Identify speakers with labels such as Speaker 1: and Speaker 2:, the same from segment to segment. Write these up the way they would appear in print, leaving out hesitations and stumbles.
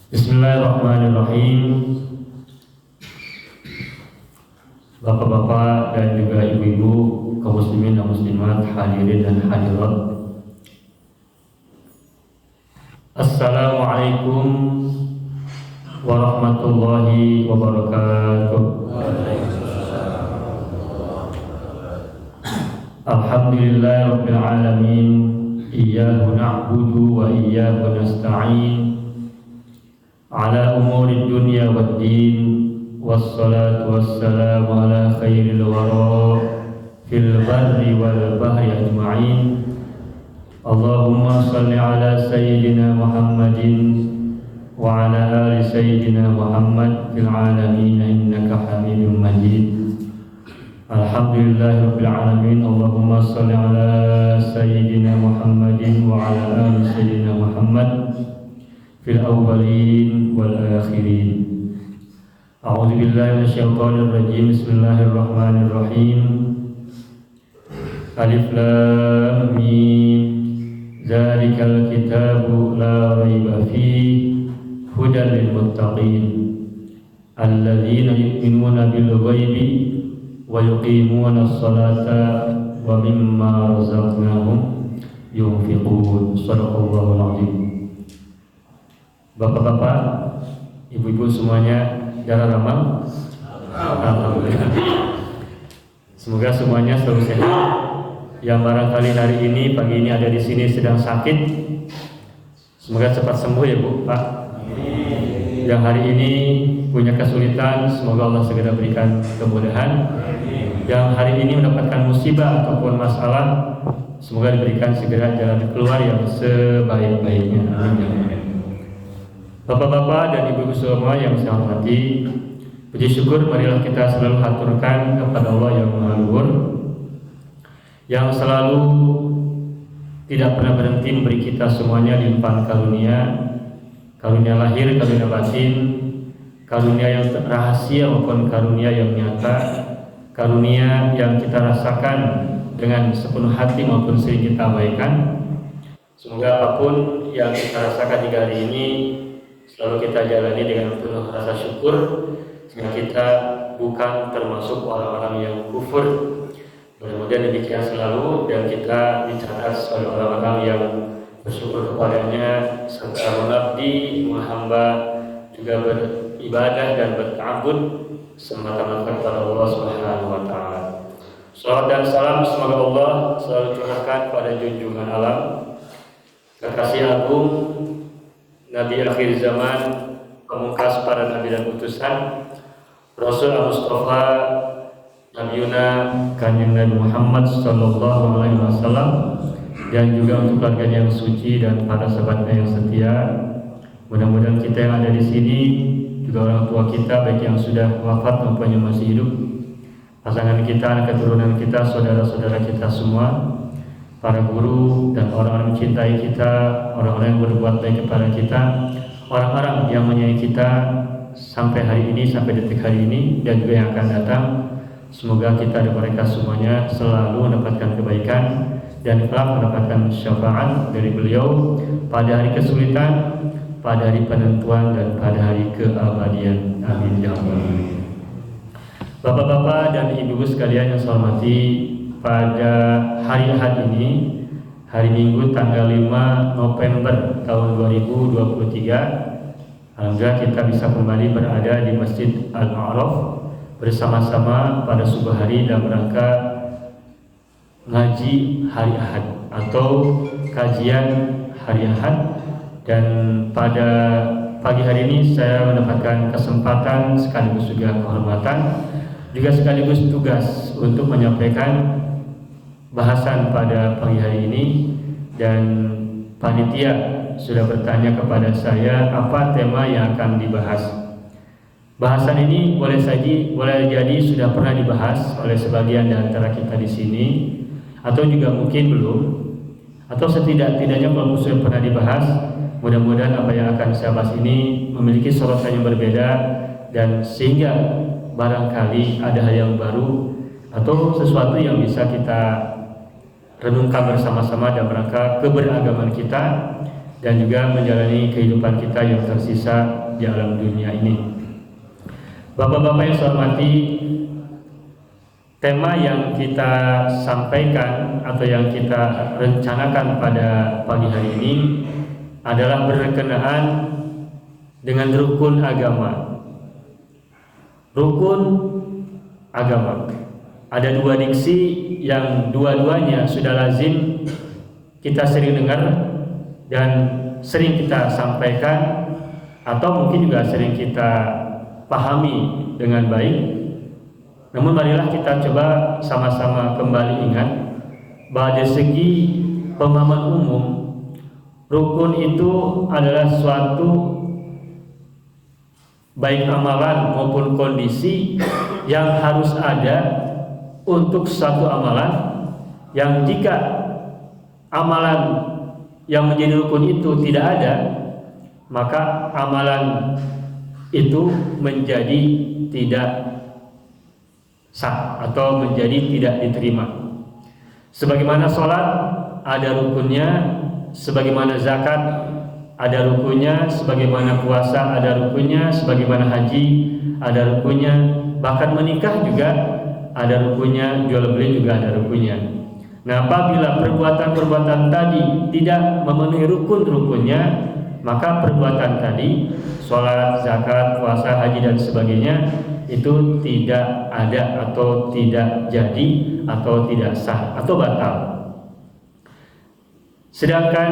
Speaker 1: Bismillahirrahmanirrahim. Bapak-bapak dan juga ibu-ibu, kaum muslimin dan muslimat, hadirin dan hadirat. Assalamualaikum warahmatullahi wabarakatuh. Alhamdulillahirabbil alamin. Iyyahu na'budu wa iyyahu nasta'in. Ala umuri dunya waddin, wassalatu wassalamu ala khairil wara fil barri wal bahri ajma'in. Allahumma salli ala sayyidina Muhammadin wa ala ali sayyidina Muhammad fil alamin innaka Hamidum Majid. Alhamdulillahirabbil alamin. Allahumma salli ala sayyidina Muhammadin wa ala ali sayyidina Muhammad fil awwalin wal akhirin. A'udzu billahi minasyaitonir rajim. Bismillahirrahmanirrahim. Alif lam mim. Dzalikal kitabu la raiba fihi hudan lil muttaqin alladzina yu'minuna bil ghaibi wa yuqimuna as-salata wa mimma razaqnahum yunfiqun. Shadaqallahul azim. Bapak-bapak, ibu-ibu semuanya, darah ramal. Alhamdulillah. Semoga semuanya selalu sehat. Yang barangkali hari ini, pagi ini ada di sini sedang sakit, semoga cepat sembuh ya Bu, Pak. Yang hari ini punya kesulitan, semoga Allah segera berikan kemudahan. Yang hari ini mendapatkan musibah ataupun masalah, semoga diberikan segera jalan keluar yang sebaik-baiknya. Amin. Bapak-bapak dan ibu-ibu semua yang saya hormati, puji syukur marilah kita selalu haturkan kepada Allah yang Maha Luhur, yang selalu tidak pernah berhenti memberi kita semuanya limpahan karunia, karunia lahir, karunia batin, karunia yang rahasia maupun karunia yang nyata, karunia yang kita rasakan dengan sepenuh hati maupun sering kita abaikan. Semoga apapun yang kita rasakan di hari ini selalu kita jalani dengan penuh rasa syukur, sehingga kita bukan termasuk orang-orang yang kufur. Mudah-mudahan demikian selalu, dan kita dicatat sebagai orang-orang yang bersyukur kepadanya, serta mengabdi, menghamba, juga beribadah dan berta'abbud semata-mata kepada Allah Subhanahu wa taala. Salawat dan salam semoga Allah selalu curahkan pada junjungan alam, kekasih agung, Nabi akhir zaman, pemungkas para nabi dan utusan, Rasul Mustafa Nabiuna Kanjeng Nabi Muhammad sallallahu alaihi wasallam, dan juga untuk keluarganya yang suci dan para sahabatnya yang setia. Mudah-mudahan kita yang ada di sini, juga orang tua kita baik yang sudah wafat maupun yang masih hidup, pasangan kita, anak keturunan kita, saudara-saudara kita semua, para guru dan orang-orang yang mencintai kita, orang-orang yang berbuat baik kepada kita, orang-orang yang menyayangi kita sampai hari ini, sampai detik hari ini, dan juga yang akan datang. Semoga kita dan mereka semuanya selalu mendapatkan kebaikan dan kelak mendapatkan syafaat dari beliau pada hari kesulitan, pada hari penentuan, dan pada hari keabadian. Amin ya rabbal. Bapak-bapak dan ibu-ibu sekalian yang saya hormati, pada hari Ahad ini, hari Minggu tanggal 5 November tahun 2023, alhamdulillah kita bisa kembali berada di Masjid Al-A'raf bersama-sama pada subuh hari dalam rangka ngaji hari Ahad atau kajian hari Ahad. Dan pada pagi hari ini saya mendapatkan kesempatan sekaligus juga kehormatan, juga sekaligus tugas untuk menyampaikan bahasan pada pagi hari ini. Dan panitia sudah bertanya kepada saya apa tema yang akan dibahas. Bahasan ini boleh jadi sudah pernah dibahas oleh sebagian di antara kita di sini, atau juga mungkin belum, atau setidak-tidaknya kalau sudah pernah dibahas, mudah-mudahan apa yang akan saya bahas ini memiliki sorotan yang berbeda, dan sehingga barangkali ada hal yang baru atau sesuatu yang bisa kita renungkan bersama-sama dalam rangka keberagaman kita, dan juga menjalani kehidupan kita yang tersisa di alam dunia ini. Bapak-bapak yang saya hormati, tema yang kita sampaikan atau yang kita rencanakan pada pagi hari ini adalah berkenaan dengan rukun agama. Rukun agama. Ada dua diksi yang dua-duanya sudah lazim kita sering dengar dan sering kita sampaikan, atau mungkin juga sering kita pahami dengan baik. Namun marilah kita coba sama-sama kembali ingat bahwa dari segi pemahaman umum, rukun itu adalah suatu baik amalan maupun kondisi yang harus ada untuk suatu amalan, yang jika amalan yang menjadi rukun itu tidak ada, maka amalan itu menjadi tidak sah atau menjadi tidak diterima. Sebagaimana sholat ada rukunnya, sebagaimana zakat ada rukunnya, sebagaimana puasa ada rukunnya, sebagaimana haji ada rukunnya, bahkan menikah juga ada rukunnya, jual beli juga ada rukunnya. Nah, apabila perbuatan-perbuatan tadi tidak memenuhi rukun-rukunnya, maka perbuatan tadi, sholat, zakat, puasa, haji dan sebagainya, itu tidak ada atau tidak jadi atau tidak sah atau batal. Sedangkan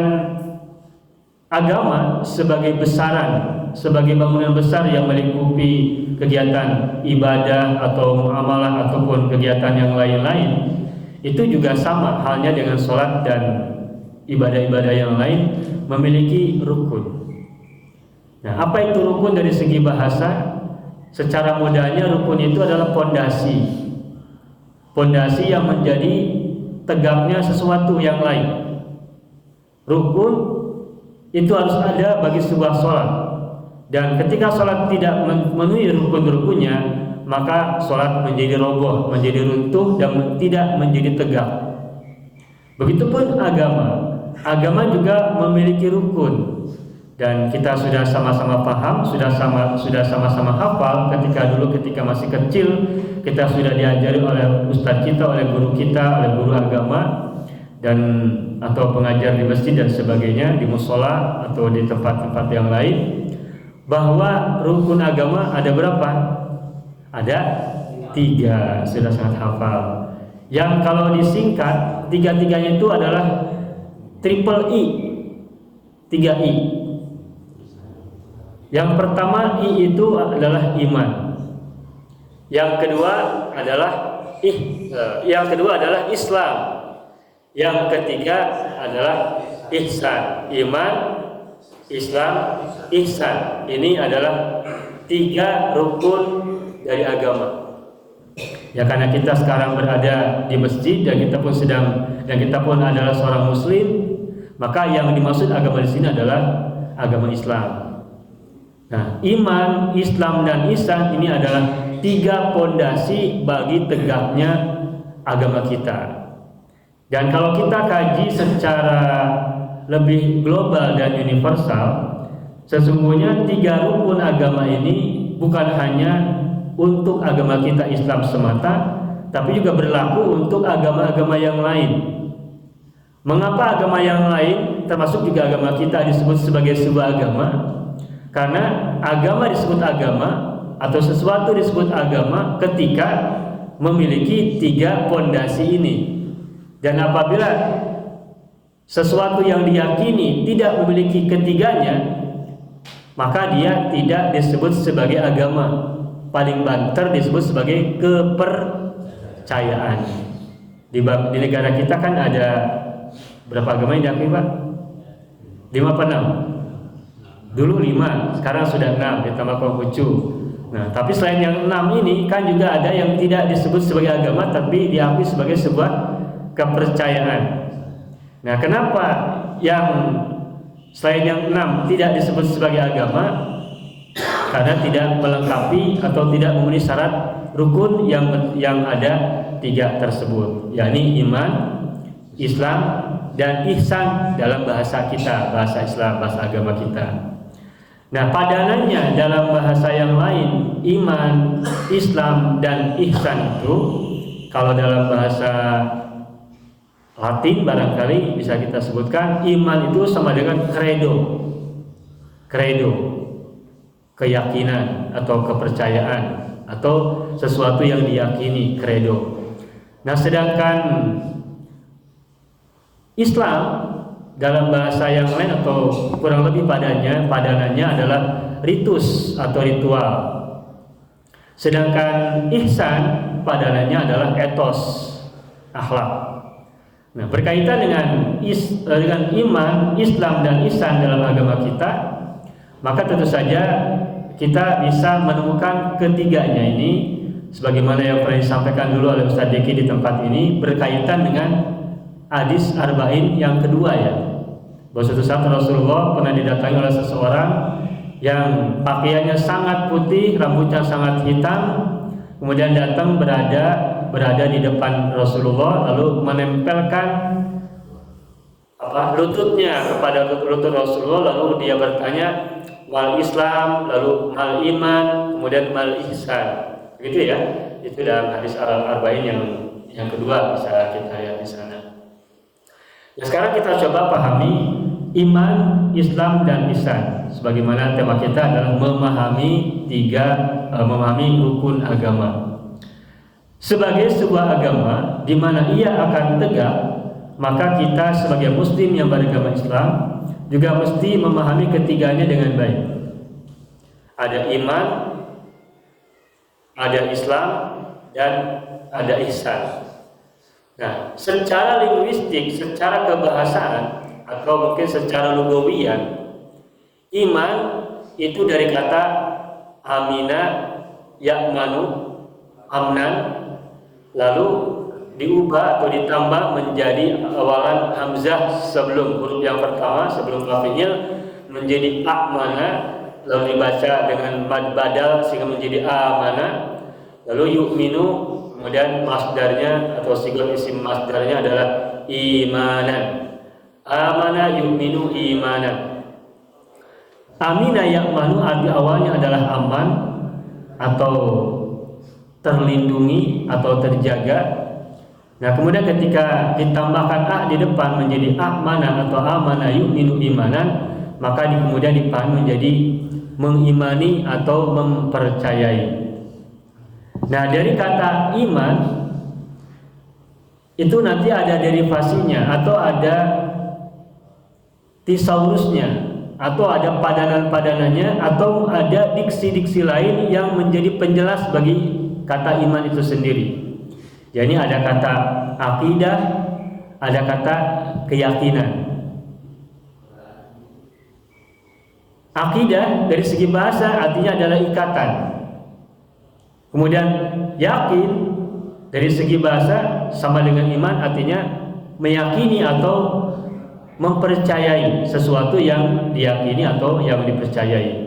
Speaker 1: agama sebagai besaran, sebagai bangunan besar yang melingkupi kegiatan ibadah atau muamalah ataupun kegiatan yang lain-lain, itu juga sama halnya dengan sholat dan ibadah-ibadah yang lain, memiliki rukun. Nah, apa itu rukun dari segi bahasa? Secara mudahnya rukun itu adalah pondasi. Pondasi yang menjadi tegaknya sesuatu yang lain. Rukun itu harus ada bagi sebuah sholat. Dan ketika sholat tidak memenuhi rukun-rukunnya, maka sholat menjadi roboh, menjadi runtuh dan tidak menjadi tegak. Begitupun agama. Agama juga memiliki rukun, dan kita sudah sama-sama paham, sudah sama-sama hafal ketika masih kecil, kita sudah diajari oleh ustadz kita, oleh guru kita, oleh guru agama dan atau pengajar di masjid dan sebagainya, di musola atau di tempat-tempat yang lain, bahwa rukun agama ada berapa? Ada 3, sudah sangat hafal. Yang kalau disingkat, 3-3-nya itu adalah triple I, 3 I. Yang pertama I itu adalah iman. Yang kedua adalah Islam. Yang ketiga adalah ihsan. Iman, Islam, ihsan. Ini adalah 3 rukun dari agama. Ya, karena kita sekarang berada di masjid dan kita pun adalah seorang muslim, maka yang dimaksud agama di sini adalah agama Islam. Nah, iman, Islam dan ihsan ini adalah 3 pondasi bagi tegaknya agama kita. Dan kalau kita kaji secara lebih global dan universal, sesungguhnya 3 rukun agama ini bukan hanya untuk agama kita Islam semata, tapi juga berlaku untuk agama-agama yang lain. Mengapa agama yang lain, termasuk juga agama kita, disebut sebagai sebuah agama? Karena agama disebut agama atau sesuatu disebut agama ketika memiliki 3 pondasi ini. Dan apabila sesuatu yang diyakini tidak memiliki ketiganya, maka dia tidak disebut sebagai agama. Paling banter disebut sebagai kepercayaan. Di negara kita kan ada berapa agama yang diakui, Pak? 5 apa 6? Dulu 5, sekarang sudah 6 ditambah Konghucu. Nah, tapi selain yang 6 ini kan juga ada yang tidak disebut sebagai agama tapi diakui sebagai sebuah kepercayaan. Nah, kenapa yang selain yang 6 tidak disebut sebagai agama? Karena tidak melengkapi atau tidak memenuhi syarat rukun yang ada 3 tersebut, yakni iman, Islam, dan ihsan dalam bahasa kita, bahasa Islam, bahasa agama kita. Nah, padanannya dalam bahasa yang lain, iman, Islam, dan ihsan itu kalau dalam bahasa Latin barangkali bisa kita sebutkan iman itu sama dengan credo, keyakinan atau kepercayaan atau sesuatu yang diyakini, credo. Nah, sedangkan Islam dalam bahasa yang lain atau kurang lebih padanannya adalah ritus atau ritual. Sedangkan ihsan padanannya adalah etos, akhlak. Nah, berkaitan dengan iman, Islam dan ihsan dalam agama kita, maka tentu saja kita bisa menemukan ketiganya ini sebagaimana yang pernah disampaikan dulu oleh Ustaz Deki di tempat ini berkaitan dengan hadis arba'in yang kedua ya. Bahwa suatu saat Rasulullah pernah didatangi oleh seseorang yang pakaiannya sangat putih, rambutnya sangat hitam, kemudian datang berada di depan Rasulullah lalu menempelkan lututnya kepada lutut Rasulullah, lalu dia bertanya mal Islam, lalu mal iman, kemudian mal ihsan. Begitu ya. Itu dalam hadis arba'in yang kedua bisa kita lihat di sana. Nah, sekarang kita coba pahami iman, Islam, dan ihsan. Sebagaimana tema kita adalah memahami rukun agama. Sebagai sebuah agama di mana ia akan tegak, maka kita sebagai muslim yang beragama Islam juga mesti memahami ketiganya dengan baik. Ada iman, ada Islam, dan ada ihsan. Nah, secara linguistik, secara kebahasaan atau mungkin secara lugawiyah, iman itu dari kata amina, ya'manu, amnan, lalu diubah atau ditambah menjadi awalan hamzah sebelum huruf yang pertama, sebelum fi'il menjadi amana, lalu dibaca dengan mad badal sehingga menjadi amana, lalu yu'minu, kemudian masdarnya atau sigot isim masdarnya adalah imanan. Amana yu'minu imanan. Amina ya'manu arti awalnya adalah aman atau terlindungi atau terjaga. Nah, kemudian ketika ditambahkan a di depan menjadi amana atau amana yu'minu imanan, maka kemudian dipahami menjadi mengimani atau mempercayai. Nah, dari kata iman itu nanti ada derivasinya atau ada tesaurusnya atau ada padanan-padanannya atau ada diksi-diksi lain yang menjadi penjelas bagi kata iman itu sendiri. Jadi ada kata akidah, ada kata keyakinan. Akidah dari segi bahasa artinya adalah ikatan. Kemudian yakin dari segi bahasa sama dengan iman artinya meyakini atau mempercayai sesuatu yang diyakini atau yang dipercayai.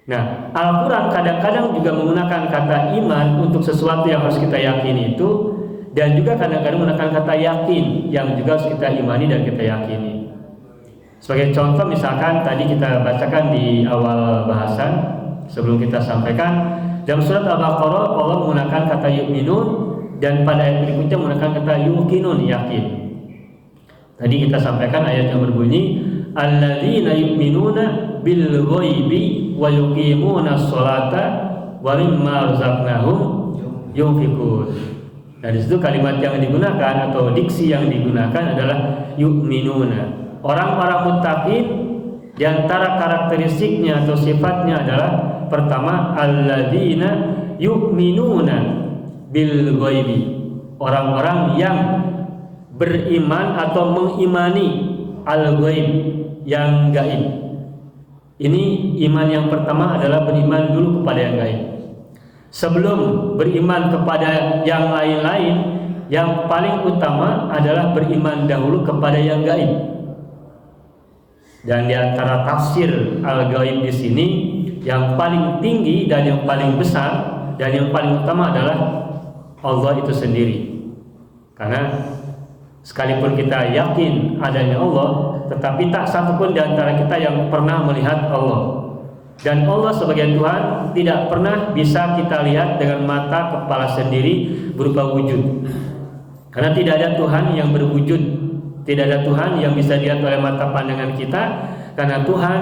Speaker 1: Nah, Al-Quran kadang-kadang juga menggunakan kata iman untuk sesuatu yang harus kita yakini itu, dan juga kadang-kadang menggunakan kata yakin yang juga harus kita imani dan kita yakini. Sebagai contoh misalkan tadi kita bacakan di awal bahasan sebelum kita sampaikan dalam surat Al-Baqarah Allah menggunakan kata yu'minun dan pada ayat berikutnya menggunakan kata yuqinun, yakin. Tadi kita sampaikan ayat yang berbunyi alladzina yu'minuna bil ghaibi wa yuqimuna sholata wa mimma razaqnahum yunfiqun. Nah, di situ kalimat yang digunakan atau diksi yang digunakan adalah yu'minuna. Orang-orang muttaqin di antara karakteristiknya atau sifatnya adalah pertama alladzina yu'minuna bil ghaibi. Orang-orang yang beriman atau mengimani al-ghaib, yang gaib. Ini iman yang pertama adalah beriman dulu kepada yang gaib. Sebelum beriman kepada yang lain-lain, yang paling utama adalah beriman dahulu kepada yang gaib. Dan di antara tafsir al-ghaib di sini yang paling tinggi dan yang paling besar dan yang paling utama adalah Allah itu sendiri. Karena Sekalipun kita yakin adanya Allah, tetapi tak satu pun di antara kita yang pernah melihat Allah. Dan Allah sebagai Tuhan tidak pernah bisa kita lihat dengan mata kepala sendiri berupa wujud. Karena tidak ada Tuhan yang berwujud, tidak ada Tuhan yang bisa dilihat oleh mata pandangan kita, karena Tuhan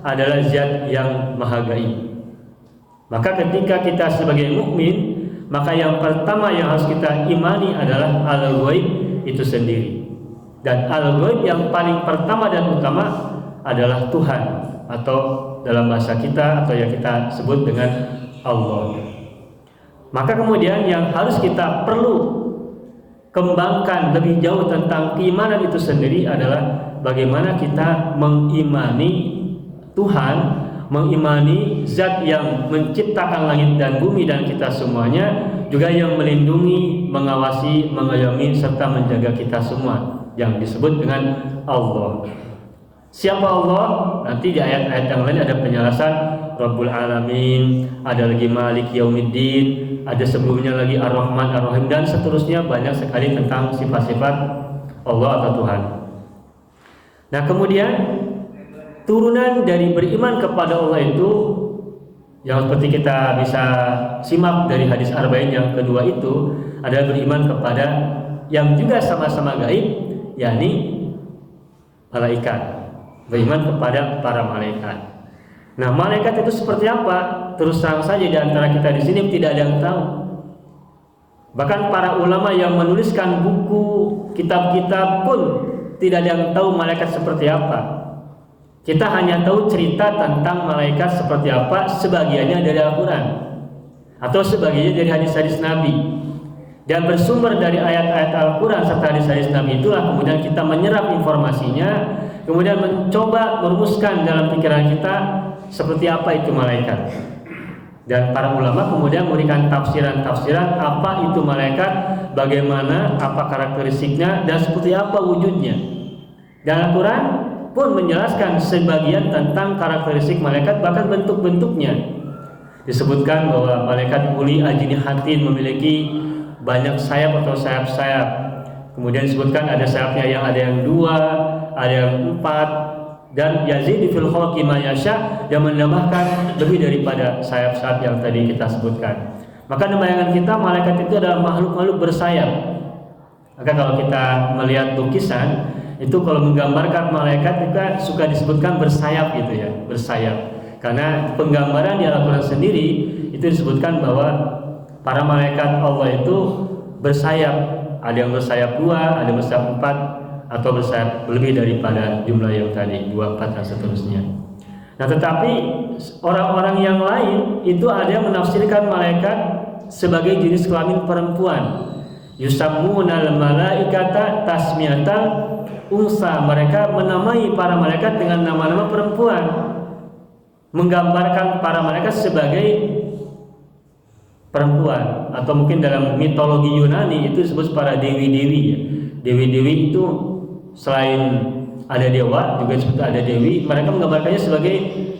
Speaker 1: adalah zat yang maha gaib. Maka ketika kita sebagai mukmin, maka yang pertama yang harus kita imani adalah al-ghaib itu sendiri. Dan al-ghaib yang paling pertama dan utama adalah Tuhan, atau dalam bahasa kita atau yang kita sebut dengan Allah. Maka kemudian yang harus kita perlu kembangkan lebih jauh tentang keimanan itu sendiri adalah bagaimana kita mengimani Tuhan, mengimani zat yang menciptakan langit dan bumi dan kita semuanya, juga yang melindungi, mengawasi, mengayomi serta menjaga kita semua, yang disebut dengan Allah. Siapa Allah? Nanti di ayat-ayat yang lain ada penjelasan Rabbul Alamin, ada lagi Malik Yaumiddin, ada sebelumnya lagi Ar-Rahman Ar-Rahim, dan seterusnya banyak sekali tentang sifat-sifat Allah atau Tuhan. Nah, kemudian turunan dari beriman kepada Allah itu yang seperti kita bisa simak dari hadis arba'in yang kedua itu adalah beriman kepada yang juga sama-sama gaib, yakni malaikat. Beriman kepada para malaikat. Nah, malaikat itu seperti apa? Terus terang saja di antara kita di sini tidak ada yang tahu. Bahkan para ulama yang menuliskan buku, kitab-kitab pun tidak ada yang tahu malaikat seperti apa. Kita hanya tahu cerita tentang malaikat seperti apa, sebagiannya dari Al-Quran atau sebagiannya dari hadis-hadis Nabi. Dan bersumber dari ayat-ayat Al-Quran serta hadis-hadis Nabi itulah kemudian kita menyerap informasinya, kemudian mencoba merumuskan dalam pikiran kita seperti apa itu malaikat. Dan para ulama kemudian memberikan tafsiran-tafsiran apa itu malaikat, bagaimana, apa karakteristiknya, dan seperti apa wujudnya. Dan Al-Quran pun menjelaskan sebagian tentang karakteristik malaikat, bahkan bentuk-bentuknya. Disebutkan bahwa malaikat uli ajnihatin, memiliki banyak sayap atau sayap-sayap. Kemudian disebutkan ada sayapnya yang ada yang 2, ada yang 4, dan yazidu fil khalqi ma yasha, yang menambahkan lebih daripada sayap-sayap yang tadi kita sebutkan. Maka di bayangan kita malaikat itu adalah makhluk-makhluk bersayap. Maka kalau kita melihat lukisan itu, kalau menggambarkan malaikat juga suka disebutkan bersayap gitu ya, bersayap. Karena penggambaran di Al-Quran sendiri itu disebutkan bahwa para malaikat Allah itu bersayap, ada yang bersayap 2, ada yang bersayap 4, atau bersayap lebih daripada jumlah yang tadi 2, 4 dan seterusnya. Nah, tetapi orang-orang yang lain itu ada yang menafsirkan malaikat sebagai jenis kelamin perempuan. Yusammunal malaikata tasmiyatal unsa, mereka menamai para malaikat dengan nama-nama perempuan, menggambarkan para malaikat sebagai perempuan. Atau mungkin dalam mitologi Yunani itu disebut para dewi-dewi ya. Dewi-dewi itu selain ada dewa juga disebut ada dewi, mereka menggambarkannya sebagai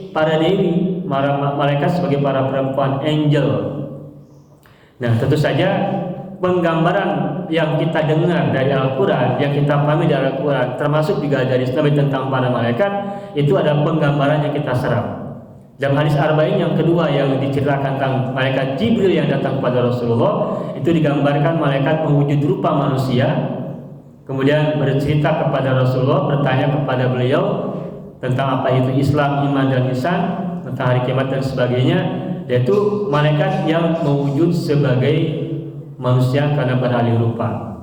Speaker 1: para dewi, malaikat sebagai para perempuan, angel. Nah, tentu saja penggambaran yang kita dengar dari Al-Quran, yang kita pahami dari Al-Quran, termasuk juga dari Nabi tentang para malaikat, itu ada penggambaran yang kita serap. Dalam hadis arba'in yang kedua yang diceritakan tentang malaikat Jibril yang datang kepada Rasulullah, itu digambarkan malaikat mewujud rupa manusia, kemudian bercerita kepada Rasulullah, bertanya kepada beliau tentang apa itu Islam, iman dan ihsan, tentang hari kiamat dan sebagainya. Yaitu malaikat yang mewujud sebagai manusia karena beralih rupa.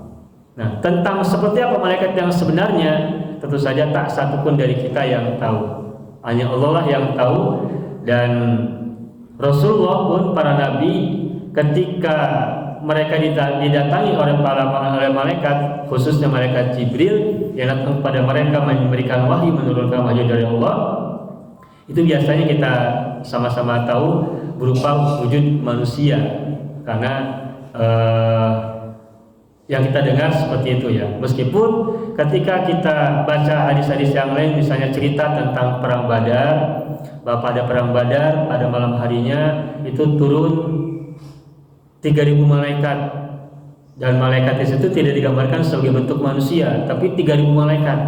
Speaker 1: Nah, tentang seperti apa malaikat yang sebenarnya, tentu saja tak satu pun dari kita yang tahu. Hanya Allah lah yang tahu. Dan Rasulullah pun, para nabi, ketika mereka didatangi oleh malaikat, khususnya malaikat Jibril yang datang kepada mereka memberikan wahyu, menurunkan wahyu dari Allah, itu biasanya kita sama-sama tahu berupa wujud manusia, karena yang kita dengar seperti itu ya. Meskipun ketika kita baca hadis-hadis yang lain, misalnya cerita tentang perang Badar, bahwa pada perang Badar pada malam harinya itu turun 3.000 malaikat Dan malaikat di situ tidak digambarkan sebagai bentuk manusia, tapi 3.000 malaikat.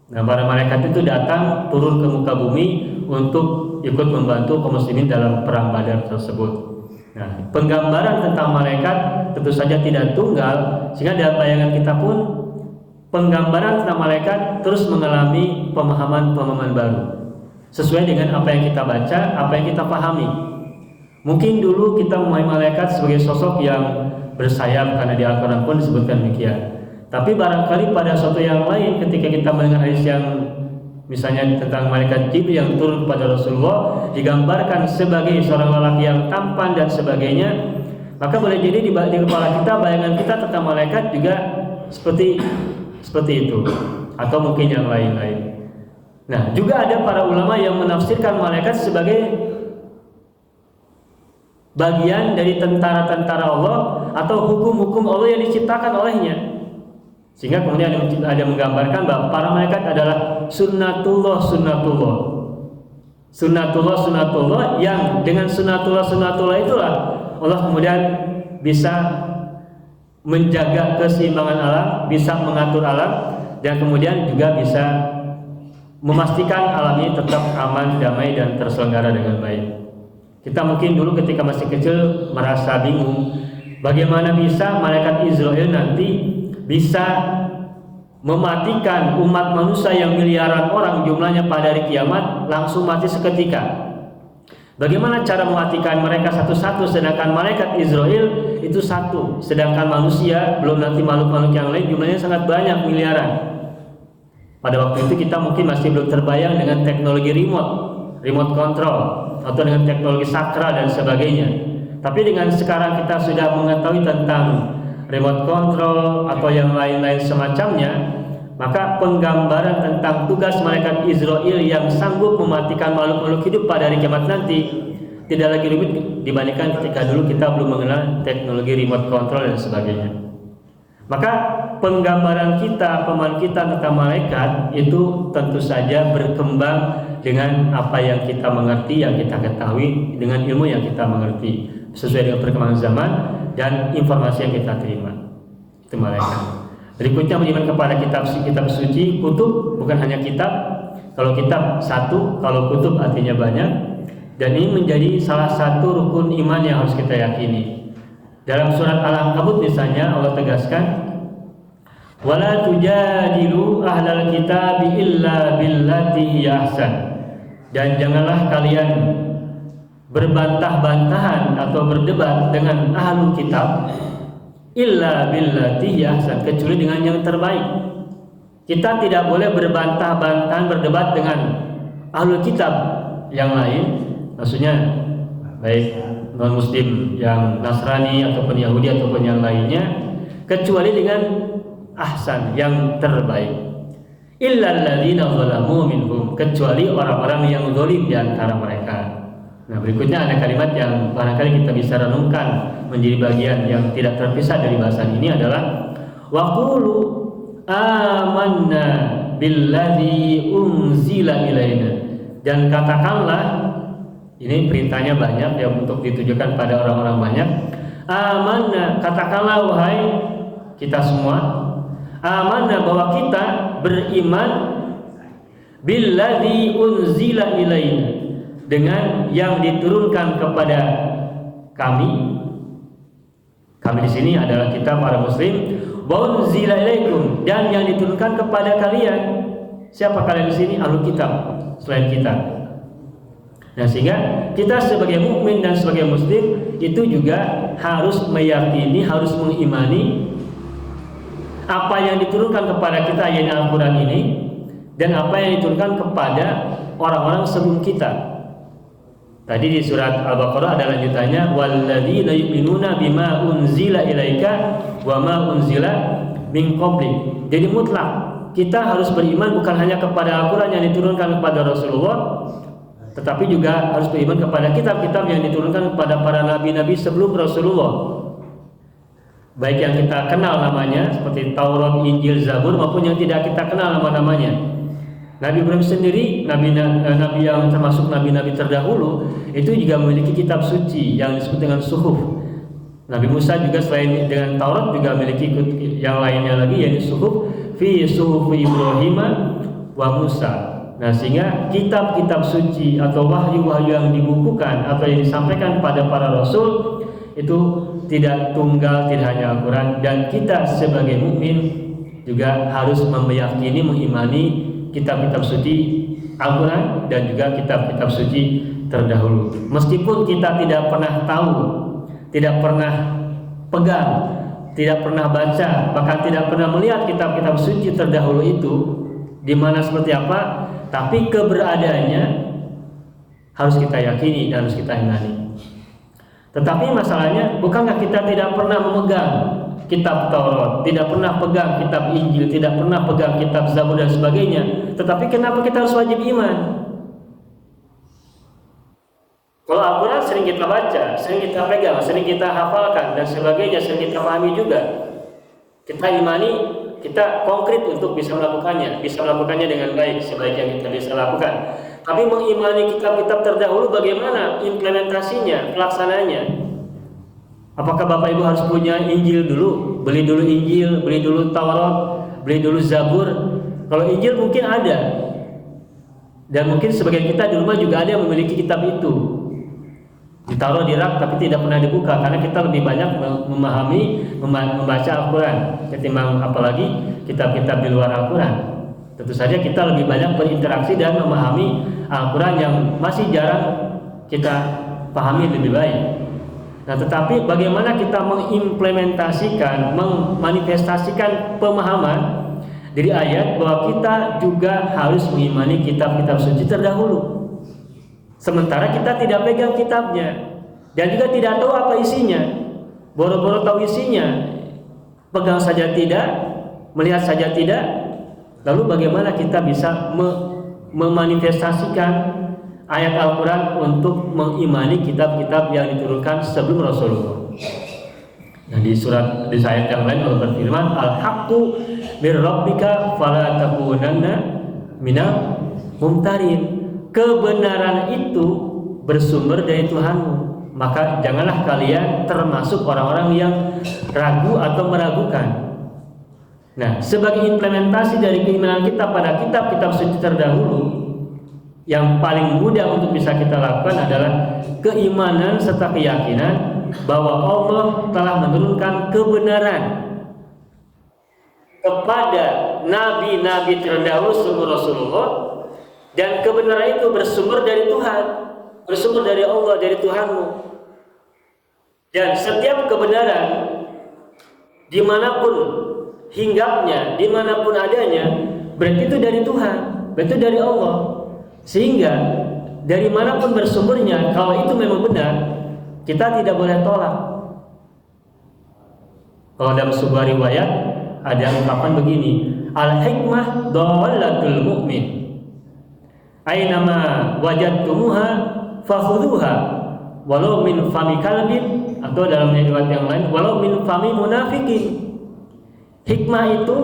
Speaker 1: Nah, para malaikat itu datang turun ke muka bumi untuk ikut membantu kaum muslimin dalam perang Badar tersebut. Nah, penggambaran tentang malaikat tentu saja tidak tunggal, sehingga dalam bayangan kita pun penggambaran tentang malaikat terus mengalami pemahaman-pemahaman baru sesuai dengan apa yang kita baca, apa yang kita pahami. Mungkin dulu kita memahami malaikat sebagai sosok yang bersayap, karena di Al-Quran pun disebutkan demikian. Tapi barangkali pada suatu yang lain, ketika kita mendengar hadis yang misalnya tentang malaikat Jibril yang turun kepada Rasulullah, digambarkan sebagai seorang lelaki yang tampan dan sebagainya, maka boleh jadi di kepala kita, bayangan kita tentang malaikat juga seperti itu, atau mungkin yang lain-lain. Nah, juga ada para ulama yang menafsirkan malaikat sebagai bagian dari tentara-tentara Allah atau hukum-hukum Allah yang diciptakan olehnya, sehingga kemudian ada menggambarkan bahwa para malaikat adalah sunnatullah yang dengan sunnatullah itulah Allah kemudian bisa menjaga keseimbangan alam, bisa mengatur alam, dan kemudian juga bisa memastikan alam ini tetap aman, damai, dan terselenggara dengan baik. Kita mungkin dulu ketika masih kecil merasa bingung, bagaimana bisa malaikat Israel nanti bisa mematikan umat manusia yang miliaran orang jumlahnya pada hari kiamat langsung mati seketika. Bagaimana cara mematikan mereka satu-satu, sedangkan malaikat Israel itu satu, sedangkan manusia belum nanti makhluk-makhluk yang lain jumlahnya sangat banyak, miliaran. Pada waktu itu kita mungkin masih belum terbayang dengan teknologi remote control atau dengan teknologi sakral dan sebagainya. Tapi dengan sekarang kita sudah mengetahui tentang remote control atau yang lain-lain semacamnya, maka penggambaran tentang tugas malaikat Israel yang sanggup mematikan makhluk-makhluk hidup pada hari kiamat nanti tidak lagi rumit dibandingkan ketika dulu kita belum mengenal teknologi remote control dan sebagainya. Maka penggambaran kita, pemahaman kita tentang malaikat itu tentu saja berkembang dengan apa yang kita mengerti, yang kita ketahui, dengan ilmu yang kita mengerti, sesuai dengan perkembangan zaman dan informasi yang kita terima. Itu malaikat. Berikutnya beriman kepada kitab suci, kutub bukan hanya kitab. Kalau kitab satu, kalau kutub artinya banyak. Dan ini menjadi salah satu rukun iman yang harus kita yakini. Dalam surat Al-Ankabut misalnya Allah tegaskan, wala tujadilu ahlal kitabi illa billati hiya ahsan. Dan janganlah kalian berbantah-bantahan atau berdebat dengan ahlul kitab illa billati hiya ahsan, kecuali dengan yang terbaik. Kita tidak boleh berbantah-bantahan, berdebat dengan ahlul kitab yang lain, maksudnya baik non muslim yang Nasrani ataupun Yahudi ataupun yang lainnya, kecuali dengan ahsan, yang terbaik. Illal ladzina zalamu minhum, kecuali orang-orang yang zalim di antara mereka. Nah, berikutnya ada kalimat yang barangkali kita bisa renungkan menjadi bagian yang tidak terpisah dari bahasan ini adalah waqulu amanna billadzi unzila ilaina. Dan katakanlah, ini perintahnya banyak ya untuk ditujukan pada orang-orang banyak. Amanna, katakanlah wahai kita semua, amanna, bahwa kita beriman billadzi unzila ilaina, dengan yang diturunkan kepada kami. Kami di sini adalah kita para muslim. Wa unzila ilaikum, dan yang diturunkan kepada kalian. Siapa kalian di sini? Ahlul kitab selain kita. Nah, sehingga kita sebagai mukmin dan sebagai muslim itu juga harus meyakini, harus mengimani apa yang diturunkan kepada kita, yakni Al-Quran ini, dan apa yang diturunkan kepada orang-orang sebelum kita. Tadi di surat Al-Baqarah ada lanjutannya, walladzina yu'minuna bima unzila ilaika wa ma unzila min qablik. Jadi mutlak kita harus beriman bukan hanya kepada Al-Quran yang diturunkan kepada Rasulullah, tetapi juga harus beriman kepada kitab-kitab yang diturunkan kepada para nabi-nabi sebelum Rasulullah, baik yang kita kenal namanya seperti Taurat, Injil, Zabur, maupun yang tidak kita kenal nama-namanya. Nabi Ibrahim sendiri, nabi yang termasuk nabi-nabi terdahulu, itu juga memiliki kitab suci yang disebut dengan suhuf. Nabi Musa juga selain dengan Taurat juga memiliki yang lainnya lagi, yaitu suhuf Ibrahim wa Musa. Nah, sehingga kitab-kitab suci atau wahyu-wahyu yang dibukukan atau yang disampaikan pada para rasul itu tidak tunggal, tidak hanya Al-Quran. Dan kita sebagai mukmin juga harus meyakini, mengimani kitab-kitab suci Al-Quran dan juga kitab-kitab suci terdahulu. Meskipun kita tidak pernah tahu, tidak pernah pegang, tidak pernah baca, bahkan tidak pernah melihat kitab-kitab suci terdahulu itu di mana seperti apa, tapi keberadaannya harus kita yakini dan harus kita imani. Tetapi masalahnya, bukankah kita tidak pernah memegang kitab Taurat, tidak pernah pegang kitab Injil, tidak pernah pegang kitab Zabur dan sebagainya, tetapi kenapa kita harus wajib iman? Kalau Al-Quran sering kita baca, sering kita pegang, sering kita hafalkan dan sebagainya, sering kita pahami juga, kita imani, kita konkret untuk bisa melakukannya dengan baik, sebaik yang kita bisa lakukan. Tapi mengimani kitab-kitab terdahulu, bagaimana implementasinya, pelaksananya? Apakah Bapak Ibu harus punya Injil dulu, beli dulu Injil, beli dulu Taurat, beli dulu Zabur? Kalau Injil mungkin ada, dan mungkin sebagian kita di rumah juga ada yang memiliki kitab itu, ditaruh di rak tapi tidak pernah dibuka, karena kita lebih banyak membaca Al-Quran ketimbang apalagi kitab-kitab di luar Al-Quran. Tentu saja kita lebih banyak berinteraksi dan memahami Al-Quran yang masih jarang kita pahami lebih baik. Nah, tetapi bagaimana kita mengimplementasikan, memanifestasikan pemahaman dari ayat bahwa kita juga harus mengimani kitab-kitab suci terdahulu. Sementara kita tidak pegang kitabnya dan juga tidak tahu apa isinya. Boro-boro tahu isinya, pegang saja tidak, melihat saja tidak. Lalu bagaimana kita bisa memanifestasikan ayat Al-Quran untuk mengimani kitab-kitab yang diturunkan sebelum Rasulullah? Nah, di ayat yang lain Allah berfirman, Al-haqqu mir rabbika fala takunanna minal mumtarin. Kebenaran itu bersumber dari Tuhanmu, maka janganlah kalian termasuk orang-orang yang ragu atau meragukan. Nah, sebagai implementasi dari keimanan kita pada kitab-kitab suci terdahulu, yang paling mudah untuk bisa kita lakukan adalah keimanan serta keyakinan bahwa Allah telah menurunkan kebenaran kepada nabi-nabi terdahulu sebelum Rasulullah. Dan kebenaran itu bersumber dari Tuhan, bersumber dari Allah, dari Tuhanmu. Dan setiap kebenaran, dimanapun hinggapnya, dimanapun adanya, berarti itu dari Tuhan, berarti itu dari Allah. Sehingga dari manapun bersumbernya, kalau itu memang benar, kita tidak boleh tolak. Kalau dalam sebuah riwayat ada ungkapan begini, al-hikmah dhalatul mu'min. Ainama wajadtumuha fakhudhuha walau min fami kalbin, atau dalam riwayat yang lain walau min fami munafikin. Hikmah itu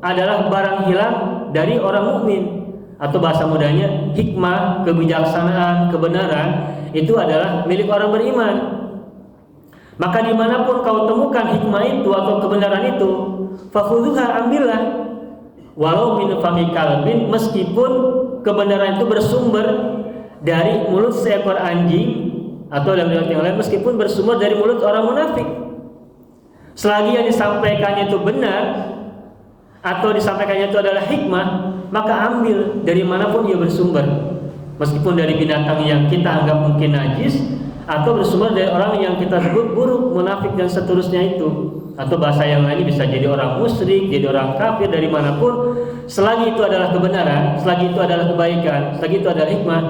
Speaker 1: adalah barang hilang dari orang mukmin, atau bahasa mudanya hikmah, kebijaksanaan, kebenaran itu adalah milik orang beriman. Maka dimanapun kau temukan hikmah itu atau kebenaran itu, fakhudhuha, ambillah, walau min fami kalbin, meskipun kebenaran itu bersumber dari mulut seekor anjing, atau dalam riwayat yang lain meskipun bersumber dari mulut orang munafik. Selagi yang disampaikannya itu benar atau disampaikannya itu adalah hikmah, maka ambil dari manapun ia bersumber, meskipun dari binatang yang kita anggap mungkin najis, atau bersumber dari orang yang kita sebut buruk, munafik dan seterusnya itu, atau bahasa yang lain bisa jadi orang musyrik, jadi orang kafir, dari manapun. Selagi itu adalah kebenaran, selagi itu adalah kebaikan, selagi itu adalah hikmah,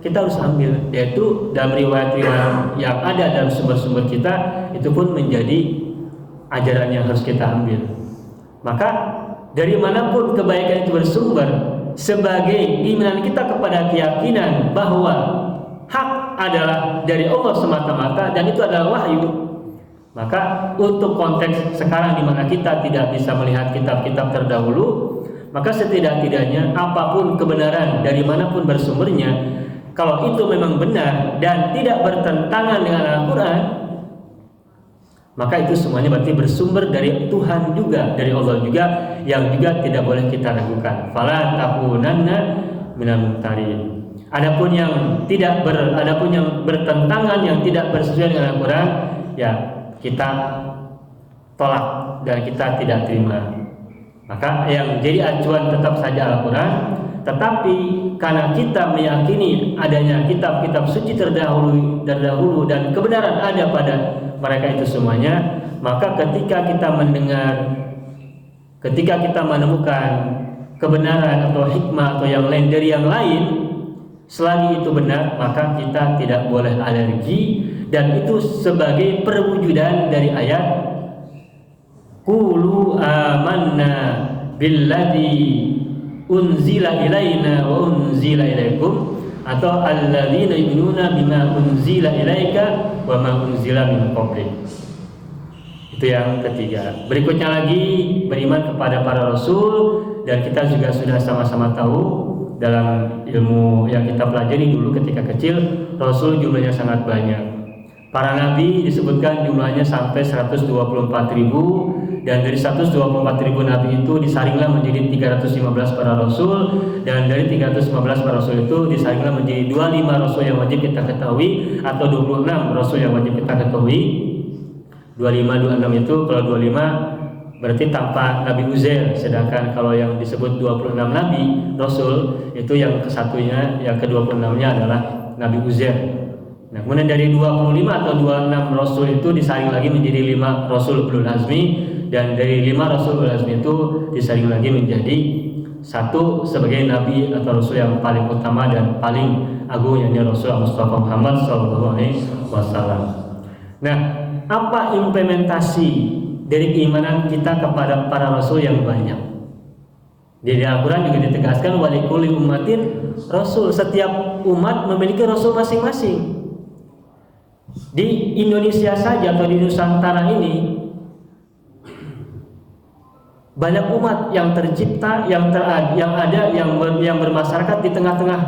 Speaker 1: kita harus ambil. Yaitu dalam riwayat-riwayat yang ada dalam sumber-sumber kita, itu pun menjadi ajaran yang harus kita ambil. Maka dari manapun kebaikan itu bersumber, sebagai iman kita kepada keyakinan bahwa hak adalah dari Allah semata-mata dan itu adalah wahyu, maka untuk konteks sekarang di mana kita tidak bisa melihat kitab-kitab terdahulu, maka setidak-tidaknya apapun kebenaran dari manapun bersumbernya, kalau itu memang benar dan tidak bertentangan dengan Al-Quran, maka itu semuanya berarti bersumber dari Tuhan juga, dari Allah juga, yang juga tidak boleh kita ragukan. Fala takunanna minal mumtarin. Adapun yang bertentangan, yang tidak bersesuaian dengan Al-Qur'an, ya kita tolak dan kita tidak terima. Maka yang jadi acuan tetap saja Al-Qur'an, tetapi karena kita meyakini adanya kitab-kitab suci terdahulu dan kebenaran ada pada mereka itu semuanya, maka ketika kita menemukan kebenaran atau hikmah atau yang lain dari yang lain, selagi itu benar, maka kita tidak boleh alergi, dan itu sebagai perwujudan dari ayat qulu amanna billadzi unzila ilaina wa unzila ilaikum, atau alladzina yu'minuna bima unzila ilaika wa ma unzila min qablik. Itu yang ketiga. Berikutnya lagi beriman kepada para rasul, dan kita juga sudah sama-sama tahu dalam ilmu yang kita pelajari dulu ketika kecil, rasul jumlahnya sangat banyak. Para nabi disebutkan jumlahnya sampai 124.000, dan dari 124.000 nabi itu disaringlah menjadi 315 para rasul, dan dari 315 para rasul itu disaringlah menjadi 25 rasul yang wajib kita ketahui, atau 26 rasul yang wajib kita ketahui. 26 itu, kalau 25 berarti tanpa Nabi Uzair, sedangkan kalau yang disebut 26 nabi rasul itu yang kesatunya, yang ke-26-nya adalah Nabi Uzair. Nah, kemudian dari 25 atau 26 rasul itu disaring lagi menjadi 5 rasul ulul azmi, dan dari 5 rasul ulul azmi itu disaring lagi menjadi satu sebagai nabi atau rasul yang paling utama dan paling agung, yakni Rasul Mustafa Muhammad SAW. Nah, apa implementasi dari keimanan kita kepada para rasul yang banyak? Di Al-Quran juga ditegaskan walikulli ummatin rasul, setiap umat memiliki rasul masing-masing. Di Indonesia saja atau di Nusantara ini banyak umat yang tercipta, yang bermasyarakat di tengah-tengah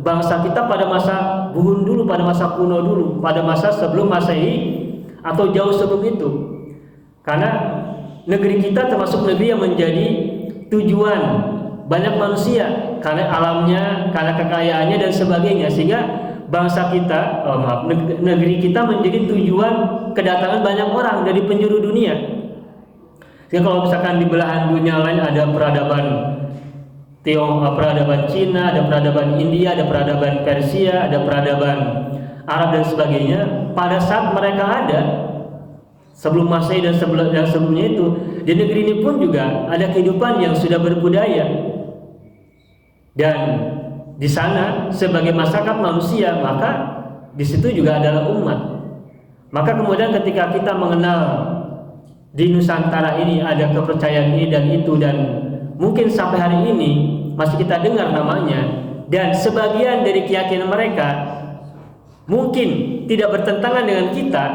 Speaker 1: bangsa kita pada masa buhun dulu, pada masa kuno dulu, pada masa sebelum Masehi atau jauh sebelum itu. Karena negeri kita termasuk negeri yang menjadi tujuan banyak manusia karena alamnya, karena kekayaannya dan sebagainya, sehingga bangsa kita, negeri kita menjadi tujuan kedatangan banyak orang dari penjuru dunia. Jadi kalau misalkan di belahan dunia lain ada peradaban peradaban Cina, ada peradaban India, ada peradaban Persia, ada peradaban Arab dan sebagainya. Pada saat mereka ada sebelum Masehi dan sebelumnya itu, di negeri ini pun juga ada kehidupan yang sudah berbudaya. Dan di sana sebagai masyarakat manusia, maka di situ juga adalah umat. Maka kemudian ketika kita mengenal di Nusantara ini ada kepercayaan ini dan itu, dan mungkin sampai hari ini masih kita dengar namanya, dan sebagian dari keyakinan mereka mungkin tidak bertentangan dengan kita,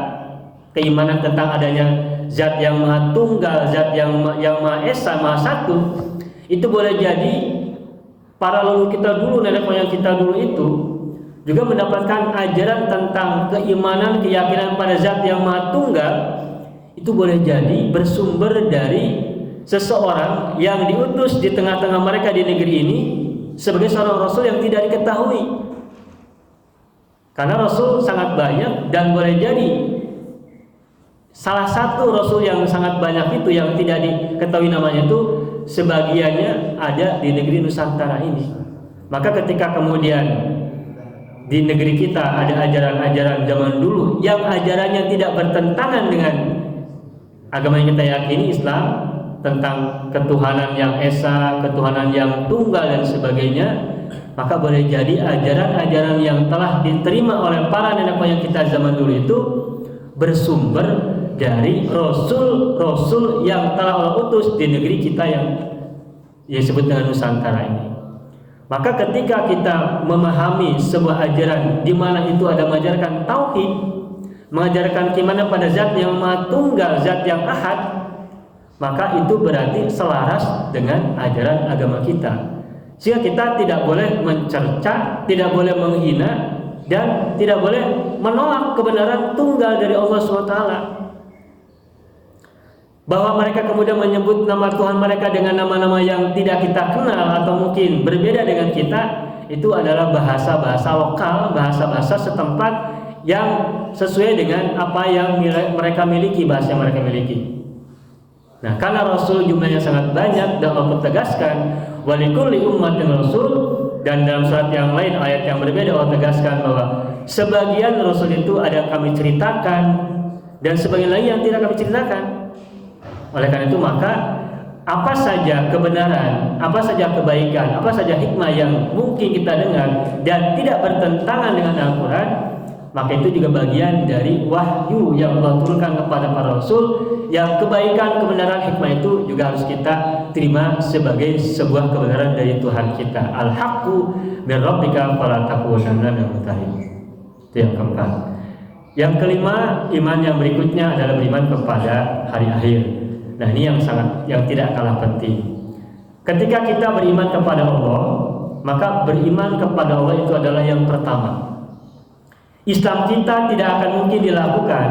Speaker 1: keimanan tentang adanya zat yang maha tunggal, zat yang maha esa, maha satu, itu boleh jadi para leluhur kita dulu, nenek moyang kita dulu itu juga mendapatkan ajaran tentang keimanan, keyakinan pada zat yang maha tunggal. Itu boleh jadi bersumber dari seseorang yang diutus di tengah-tengah mereka di negeri ini sebagai seorang rasul yang tidak diketahui. Karena rasul sangat banyak, dan boleh jadi salah satu rasul yang sangat banyak itu yang tidak diketahui namanya itu sebagiannya ada di negeri Nusantara ini. Maka ketika kemudian di negeri kita ada ajaran-ajaran zaman dulu yang ajarannya tidak bertentangan dengan agama yang kita yakini, Islam, tentang ketuhanan yang esa, ketuhanan yang tunggal dan sebagainya, maka boleh jadi ajaran-ajaran yang telah diterima oleh para nenek moyang kita zaman dulu itu bersumber dari rasul-rasul yang telah Allah utus di negeri kita yang disebut dengan Nusantara ini. Maka ketika kita memahami sebuah ajaran di mana itu ada mengajarkan tauhid, mengajarkan keimanan pada zat yang maha tunggal, zat yang ahad, maka itu berarti selaras dengan ajaran agama kita. Sehingga kita tidak boleh mencerca, tidak boleh menghina, dan tidak boleh menolak kebenaran tunggal dari Allah SWT. bahwa mereka kemudian menyebut nama Tuhan mereka dengan nama-nama yang tidak kita kenal atau mungkin berbeda dengan kita, itu adalah bahasa-bahasa lokal, bahasa-bahasa setempat yang sesuai dengan apa yang mereka miliki, bahasa yang mereka miliki. Nah, karena Rasul jumlahnya sangat banyak dan Allah tegaskan walikulli ummatin rasul, dan dalam surat yang lain ayat yang berbeda Allah tegaskan bahwa sebagian Rasul itu ada yang kami ceritakan dan sebagian lagi yang tidak kami ceritakan. Oleh karena itu maka apa saja kebenaran, apa saja kebaikan, apa saja hikmah yang mungkin kita dengar dan tidak bertentangan dengan Al-Quran, maka itu juga bagian dari wahyu yang Allah turunkan kepada para Rasul, yang kebaikan, kebenaran, hikmah itu juga harus kita terima sebagai sebuah kebenaran dari Tuhan kita. Al-haqqu min rabbika fala takunanna minal mumtarin. Itu yang keempat. Yang kelima, iman yang berikutnya adalah beriman kepada hari akhir. Nah, ini yang tidak kalah penting. Ketika kita beriman kepada Allah, maka beriman kepada Allah itu adalah yang pertama. Islam kita tidak akan mungkin dilakukan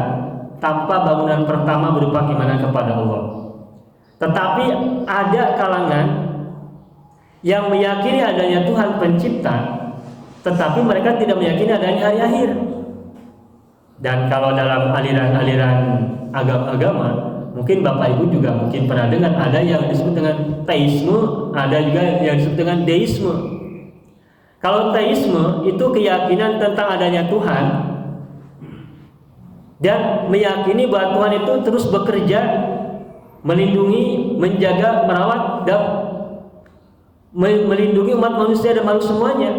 Speaker 1: tanpa bangunan pertama berupa keimanan kepada Allah. Tetapi ada kalangan yang meyakini adanya Tuhan pencipta, tetapi mereka tidak meyakini adanya hari akhir. Dan kalau dalam aliran-aliran agama, mungkin Bapak Ibu juga mungkin pernah dengar ada yang disebut dengan teisme, ada juga yang disebut dengan deisme. Kalau teisme itu keyakinan tentang adanya Tuhan dan meyakini bahwa Tuhan itu terus bekerja, melindungi, menjaga, merawat dan melindungi umat manusia dan makhluk semuanya.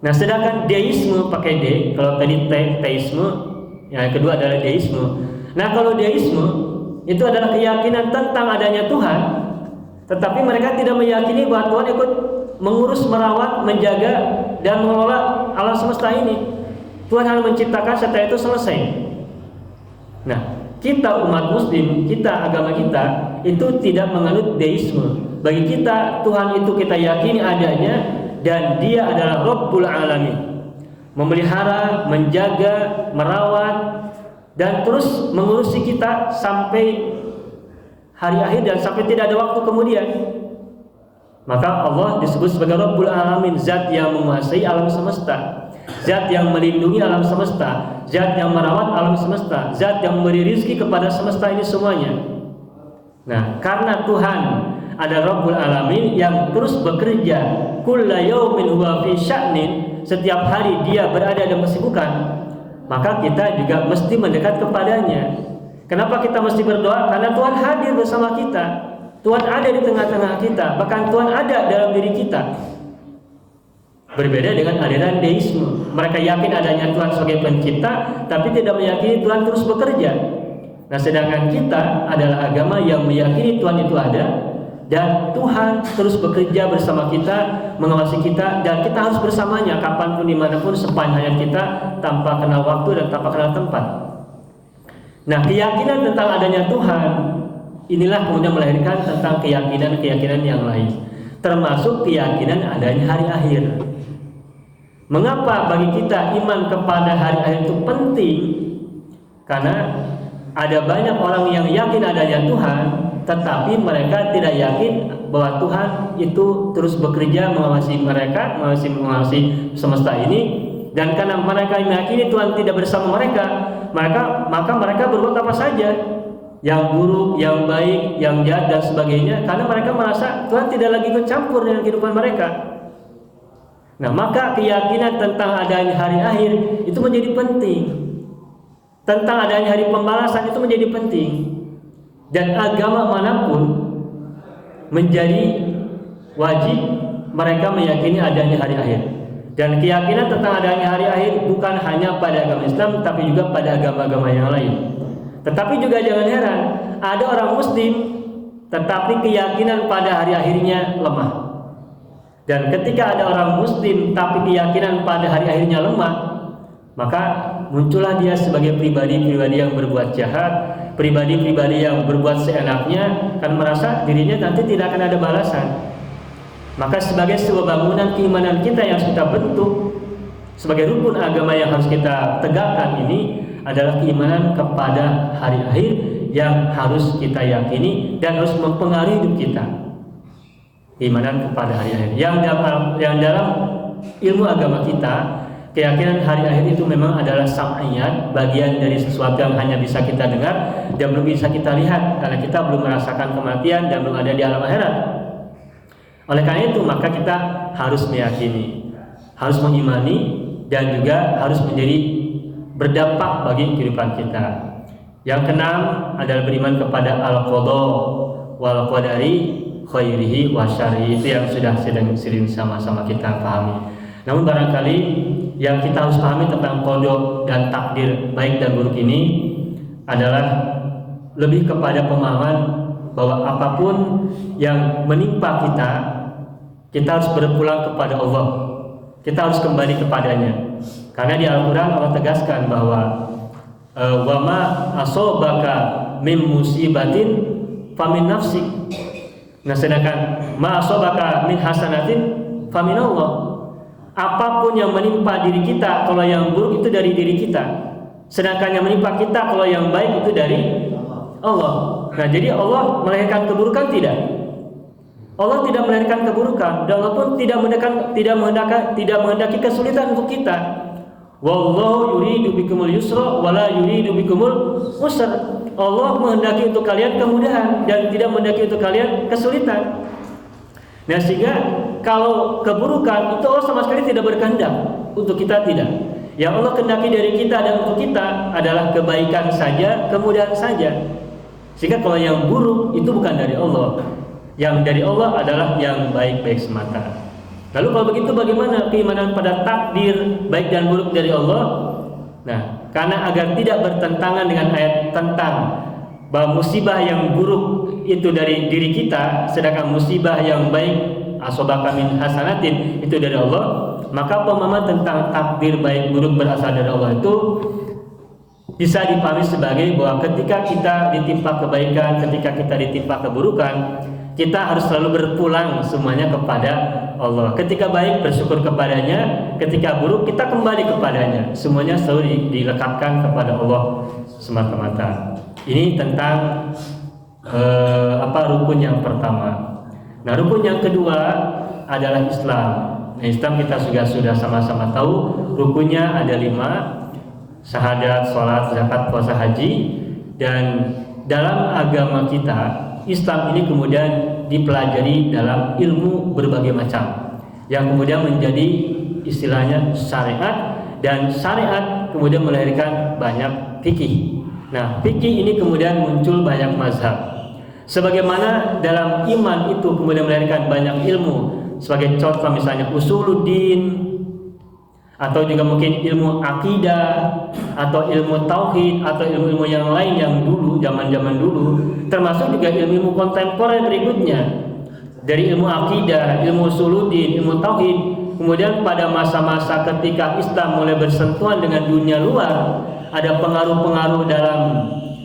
Speaker 1: Nah, sedangkan deisme pakai D, kalau tadi teisme, yang kedua adalah deisme. Nah, kalau deisme itu adalah keyakinan tentang adanya Tuhan, tetapi mereka tidak meyakini bahwa Tuhan ikut mengurus, merawat, menjaga, dan mengelola alam semesta ini. Tuhan hanya menciptakan, setelah itu selesai. Nah, kita umat muslim, kita agama kita itu tidak menganut deisme. Bagi kita, Tuhan itu kita yakini adanya dan Dia adalah Rabbul Alamin, memelihara, menjaga, merawat, dan terus mengurusi kita sampai hari akhir dan sampai tidak ada waktu kemudian. Maka Allah disebut sebagai Rabbul Alamin, zat yang menguasai alam semesta, zat yang melindungi alam semesta, zat yang merawat alam semesta, zat yang memberi rizki kepada semesta ini semuanya. Nah, karena Tuhan ada Rabbul Alamin yang terus bekerja, kulla yaumin huwa fi sya'nin, setiap hari Dia berada dalam kesibukan, maka kita juga mesti mendekat kepadanya. Kenapa kita mesti berdoa? Karena Tuhan hadir bersama kita, Tuhan ada di tengah-tengah kita, bahkan Tuhan ada dalam diri kita. Berbeda dengan aliran deisme, mereka yakin adanya Tuhan sebagai pencipta, tapi tidak meyakini Tuhan terus bekerja. Nah, sedangkan kita adalah agama yang meyakini Tuhan itu ada dan Tuhan terus bekerja bersama kita, mengawasi kita, dan kita harus bersamanya kapanpun, dimanapun, sepanjang hayat kita, tanpa kenal waktu dan tanpa kenal tempat. Nah, keyakinan tentang adanya Tuhan inilah kemudian melahirkan tentang keyakinan-keyakinan yang lain, termasuk keyakinan adanya hari akhir. Mengapa bagi kita iman kepada hari akhir itu penting? Karena ada banyak orang yang yakin adanya Tuhan, tetapi mereka tidak yakin bahwa Tuhan itu terus bekerja mengawasi mereka, mengawasi semesta ini. Dan karena mereka meyakini Tuhan tidak bersama mereka, maka mereka berbuat apa saja, yang buruk, yang baik, yang jahat dan sebagainya, karena mereka merasa Tuhan tidak lagi ikut campur dengan kehidupan mereka. Nah, maka keyakinan tentang adanya hari akhir itu menjadi penting, tentang adanya hari pembalasan itu menjadi penting. Dan agama manapun menjadi wajib mereka meyakini adanya hari akhir. Dan keyakinan tentang adanya hari akhir bukan hanya pada agama Islam, tapi juga pada agama-agama yang lain. Tetapi juga jangan heran, ada orang muslim tetapi keyakinan pada hari akhirnya lemah. Dan ketika ada orang muslim tapi keyakinan pada hari akhirnya lemah, maka muncullah dia sebagai pribadi-pribadi yang berbuat jahat, pribadi-pribadi yang berbuat seenaknya, kan merasa dirinya nanti tidak akan ada balasan. Maka sebagai sebuah bangunan keimanan kita yang harus kita bentuk, sebagai rukun agama yang harus kita tegakkan ini adalah keimanan kepada hari akhir yang harus kita yakini dan harus mempengaruhi hidup kita. Keimanan kepada hari akhir. Yang dalam ilmu agama kita, keyakinan hari akhir itu memang adalah sam'iyat, bagian dari sesuatu yang hanya bisa kita dengar dan belum bisa kita lihat karena kita belum merasakan kematian dan belum ada di alam akhirat. Oleh karena itu maka kita harus meyakini, harus mengimani dan juga harus menjadi berdampak bagi kehidupan kita. Yang keenam adalah beriman kepada al-qadha wal qadari khairihi wa syarrihi, itu yang sudah sering sama-sama kita pahami. Namun barangkali yang kita harus pahami tentang qada dan takdir baik dan buruk ini adalah lebih kepada pemahaman bahwa apapun yang menimpa kita harus berpulang kepada Allah. Kita harus kembali kepadanya. Karena di Al-Qur'an Allah tegaskan bahwa wa ma asobaka min musibatin famin nafsik. Nah, sedangkan ma asobaka min hasanatin famin Allah. Apapun yang menimpa diri kita, kalau yang buruk itu dari diri kita. Sedangkan yang menimpa kita kalau yang baik itu dari Allah. Nah, jadi Allah melahirkan keburukan tidak? Allah tidak melahirkan keburukan, dan Allah pun tidak menghendaki kesulitan untuk kita. Wallahu yuridu bikumul yusra wala yuridu bikumul usra. Allah menghendaki untuk kalian kemudahan dan tidak menghendaki untuk kalian kesulitan. Nah, sehingga kalau keburukan itu Allah sama sekali tidak berkehendak untuk kita, tidak. Yang Allah kehendaki dari kita dan untuk kita adalah kebaikan saja, kemudahan saja. Sehingga kalau yang buruk itu bukan dari Allah. Yang dari Allah adalah yang baik-baik semata. Lalu kalau begitu bagaimana keimanan pada takdir baik dan buruk dari Allah? Nah, karena agar tidak bertentangan dengan ayat tentang bahwa musibah yang buruk itu dari diri kita, sedangkan musibah yang baik asobaka min hasanatin itu dari Allah, maka pemahaman tentang takdir baik buruk berasal dari Allah itu bisa dipahami sebagai bahwa ketika kita ditimpa kebaikan, ketika kita ditimpa keburukan, kita harus selalu berpulang semuanya kepada Allah. Ketika baik bersyukur kepadanya, ketika buruk kita kembali kepadanya. Semuanya selalu dilekatkan kepada Allah semata-mata. Ini tentang rukun yang pertama. Nah, rukun yang kedua adalah Islam. Nah, Islam kita sudah sama-sama tahu rukunnya ada 5: syahadat, sholat, zakat, puasa, haji. Dan dalam agama kita Islam ini kemudian dipelajari dalam ilmu berbagai macam, yang kemudian menjadi istilahnya syariat, dan syariat kemudian melahirkan banyak fikih. Nah, fikih ini kemudian muncul banyak mazhab. Sebagaimana dalam iman itu kemudian melahirkan banyak ilmu, sebagai contoh misalnya usuluddin, atau juga mungkin ilmu akidah, atau ilmu tauhid, atau ilmu-ilmu yang lain yang dulu, zaman-zaman dulu, termasuk juga ilmu kontemporer berikutnya. Dari ilmu akidah, ilmu usuluddin, ilmu tauhid, kemudian pada masa-masa ketika Islam mulai bersentuhan dengan dunia luar, ada pengaruh-pengaruh dalam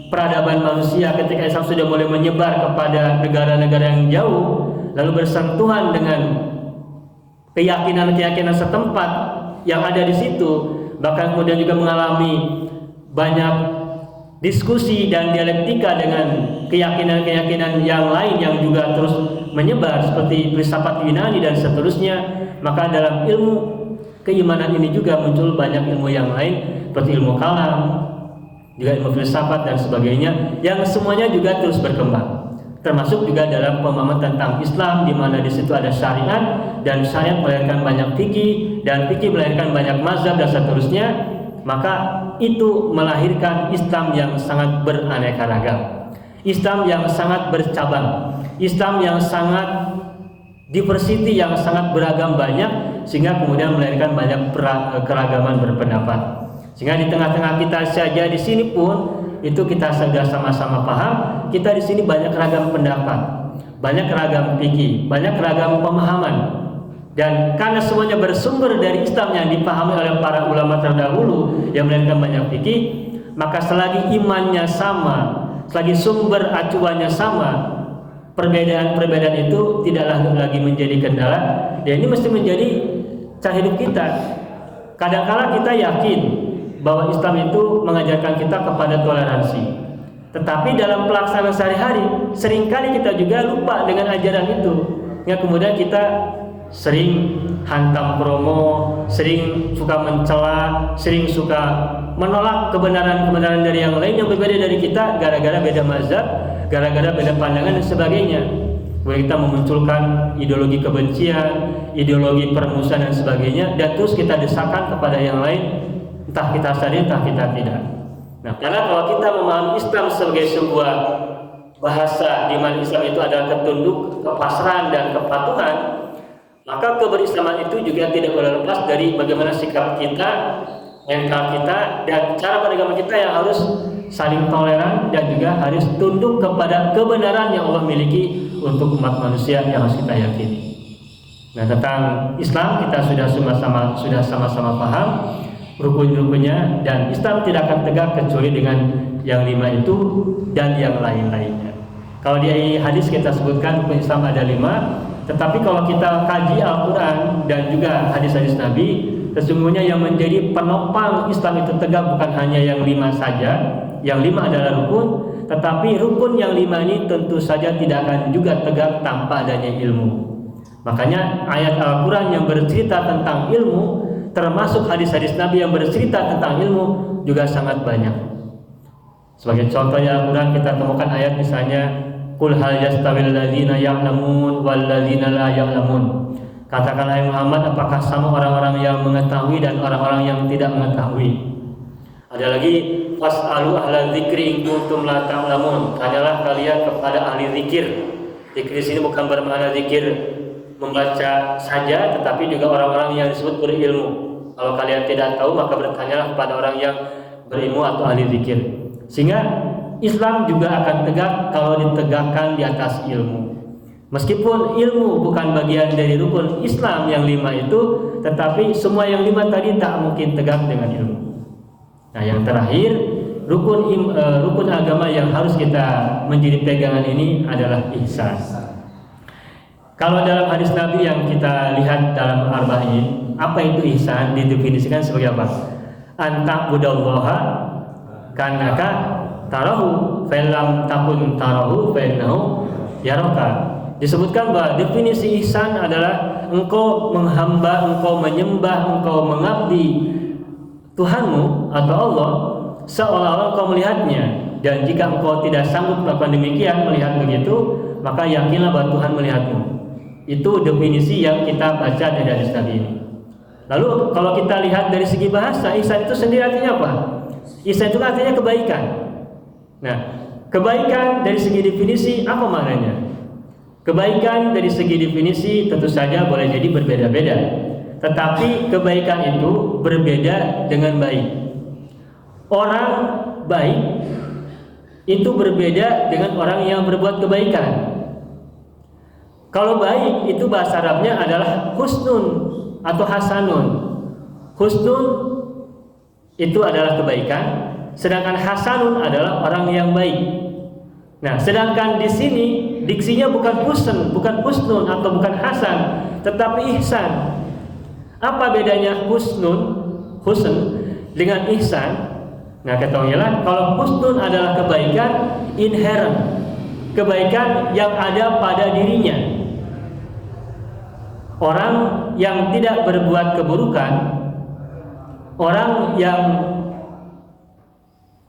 Speaker 1: peradaban manusia ketika Islam sudah mulai menyebar kepada negara-negara yang jauh, lalu bersentuhan dengan keyakinan-keyakinan setempat yang ada di situ, bahkan kemudian juga mengalami banyak diskusi dan dialektika dengan keyakinan-keyakinan yang lain yang juga terus menyebar seperti filsafat Yunani dan seterusnya. Maka dalam ilmu keimanan ini juga muncul banyak ilmu yang lain seperti ilmu kalam, juga ilmu filsafat dan sebagainya, yang semuanya juga terus berkembang. Termasuk juga dalam pemahaman tentang Islam, di mana di situ ada syariat, dan syariat melahirkan banyak fikih, dan fikih melahirkan banyak mazhab dan seterusnya. Maka itu melahirkan Islam yang sangat beraneka ragam, Islam yang sangat bercabang, Islam yang sangat diversity, yang sangat beragam banyak, sehingga kemudian melahirkan banyak keragaman berpendapat. Sehingga di tengah-tengah kita saja di sini pun itu kita sudah sama-sama paham, kita di sini banyak ragam pendapat, banyak ragam fikih, banyak ragam pemahaman. Dan karena semuanya bersumber dari Islam yang dipahami oleh para ulama terdahulu yang melahirkan banyak fikih, maka selagi imannya sama, selagi sumber acuannya sama, perbedaan-perbedaan itu tidaklah lagi menjadi kendala. Dan ini mesti menjadi cara hidup kita. Kadang-kala kita yakin bahwa Islam itu mengajarkan kita kepada toleransi, Tetapi dalam pelaksanaan sehari-hari seringkali kita juga lupa dengan ajaran itu. Ya, kemudian kita sering hantam promo, sering suka mencela, sering suka menolak kebenaran-kebenaran dari yang lain yang berbeda dari kita gara-gara beda mazhab, gara-gara beda pandangan dan sebagainya. Kemudian kita memunculkan ideologi kebencian, ideologi permusuhan dan sebagainya, dan terus kita desakan kepada yang lain, entah kita sadar entah kita tidak. Nah, karena kalau kita memahami Islam sebagai sebuah bahasa di mana Islam itu adalah ketunduk, kepasrahan dan kepatuhan, maka keberislaman itu juga tidak boleh lepas dari bagaimana sikap kita, mental kita, dan cara beragama kita yang harus saling toleran dan juga harus tunduk kepada kebenaran yang Allah miliki untuk umat manusia yang harus kita yakini. Nah, tentang Islam kita sudah sama-sama paham rukun-rukunnya, dan Islam tidak akan tegak kecuali dengan yang 5 itu dan yang lain-lainnya. Kalau di hadis kita sebutkan rukun Islam ada 5, tetapi kalau kita kaji Al-Quran dan juga hadis-hadis Nabi, sesungguhnya yang menjadi penopang Islam itu tegak bukan hanya yang 5 saja. Yang 5 adalah rukun, tetapi rukun yang 5 ini tentu saja tidak akan juga tegak tanpa adanya ilmu. Makanya ayat Al-Quran yang bercerita tentang ilmu, termasuk hadis-hadis Nabi yang bercerita tentang ilmu juga sangat banyak. Sebagai contohnya Al-Quran kita temukan ayat misalnya Qul hal yastawil ladzina ya'lamun wal ladzina la ya'lamun. Katakanlah Muhammad, apakah sama orang-orang yang mengetahui dan orang-orang yang tidak mengetahui? Ada lagi fas'alu ahla dzikri in kuntum la ta'lamun. Tanyalah kalian kepada ahli zikir. Zikir di sini bukan bermakna zikir membaca saja, tetapi juga orang-orang yang disebut berilmu. Kalau kalian tidak tahu, maka bertanyalah kepada orang yang berilmu atau ahli zikir. Sehingga Islam juga akan tegak kalau ditegakkan di atas ilmu. Meskipun ilmu bukan bagian dari rukun Islam yang 5 itu, tetapi semua yang 5 tadi tak mungkin tegak dengan ilmu. Nah, yang terakhir, rukun agama yang harus kita menjadi pegangan ini adalah ihsan. Kalau dalam hadis Nabi yang kita lihat dalam Arba'in, apa itu ihsan? Didefinisikan sebagai apa? Anta'budallaha kanaka tarahu fa lam takun tarahu fa innahu yaraka. Disebutkan bahwa definisi ihsan adalah engkau menghamba, engkau menyembah, engkau mengabdi Tuhanmu atau Allah seolah-olah engkau melihatnya. Dan jika engkau tidak sanggup melakukan demikian, melihat begitu, maka yakinlah bahwa Tuhan melihatmu. Itu definisi yang kita baca dari hadis Nabi ini. Lalu kalau kita lihat dari segi bahasa, ihsan itu sendiri artinya apa? Ihsan itu artinya kebaikan. Nah, kebaikan dari segi definisi apa maknanya? Kebaikan dari segi definisi tentu saja boleh jadi berbeda-beda. Tetapi kebaikan itu berbeda dengan baik. Orang baik itu berbeda dengan orang yang berbuat kebaikan. Kalau baik itu bahasa Arabnya adalah husnun atau hasanun. Husnun itu adalah kebaikan, sedangkan hasanun adalah orang yang baik. Nah, sedangkan di sini diksinya bukan husn, bukan husnun atau bukan hasan, tetapi ihsan. Apa bedanya husn dengan ihsan? Nah, ketahuilah kalau husnun adalah kebaikan inherent, kebaikan yang ada pada dirinya. Orang yang tidak berbuat keburukan, orang yang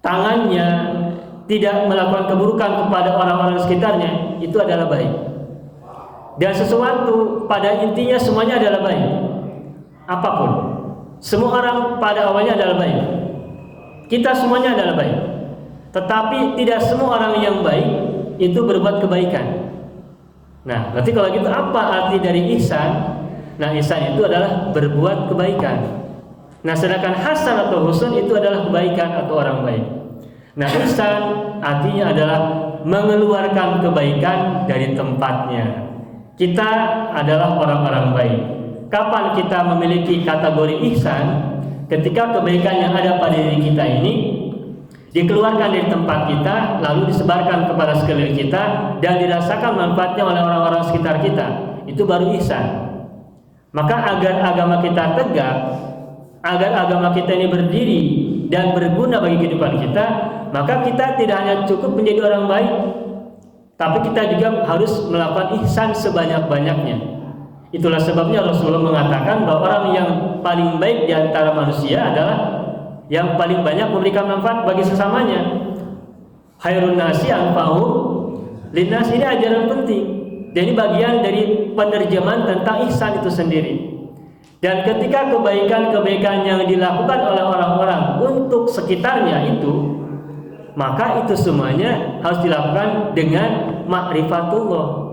Speaker 1: tangannya tidak melakukan keburukan kepada orang-orang sekitarnya, itu adalah baik. Dan sesuatu pada intinya semuanya adalah baik. Apapun, semua orang pada awalnya adalah baik. Kita semuanya adalah baik. Tetapi tidak semua orang yang baik itu berbuat kebaikan. Nah, berarti kalau gitu apa arti dari ihsan? Nah, ihsan itu adalah berbuat kebaikan. Nah, sedangkan hasan atau husn itu adalah kebaikan atau orang baik. Nah, ihsan artinya adalah mengeluarkan kebaikan dari tempatnya. Kita adalah orang-orang baik. Kapan kita memiliki kategori ihsan? Ketika kebaikan yang ada pada diri kita ini dikeluarkan dari tempat kita, lalu disebarkan kepada sekeliling kita dan dirasakan manfaatnya oleh orang-orang sekitar kita. Itu baru ihsan. Maka agar agama kita tegak, agar agama kita ini berdiri dan berguna bagi kehidupan kita, maka kita tidak hanya cukup menjadi orang baik, tapi kita juga harus melakukan ihsan sebanyak-banyaknya. Itulah sebabnya Rasulullah mengatakan bahwa orang yang paling baik di antara manusia adalah yang paling banyak memberikan manfaat bagi sesamanya. Khairun nasi anfa'uhum linnas, ini ajaran penting. Dan ini bagian dari penerjemahan tentang ihsan itu sendiri. Dan ketika kebaikan-kebaikan yang dilakukan oleh orang-orang untuk sekitarnya itu, maka itu semuanya harus dilakukan dengan ma'rifatullah.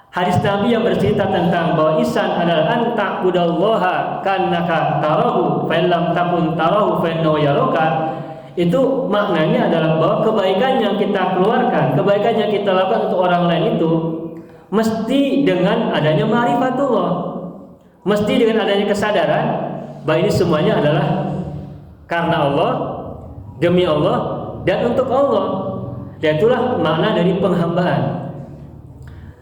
Speaker 1: Hadis Nabi yang bercerita tentang bahwa ihsan adalah anta'budallaha kannaka tarahu fa illam takun tarahu fa innahu yaraka. Itu maknanya adalah bahwa kebaikan yang kita keluarkan, kebaikan yang kita lakukan untuk orang lain itu mesti dengan adanya ma'rifatullah, mesti dengan adanya kesadaran bahwa ini semuanya adalah karena Allah, demi Allah, dan untuk Allah. Dan itulah makna dari penghambaan.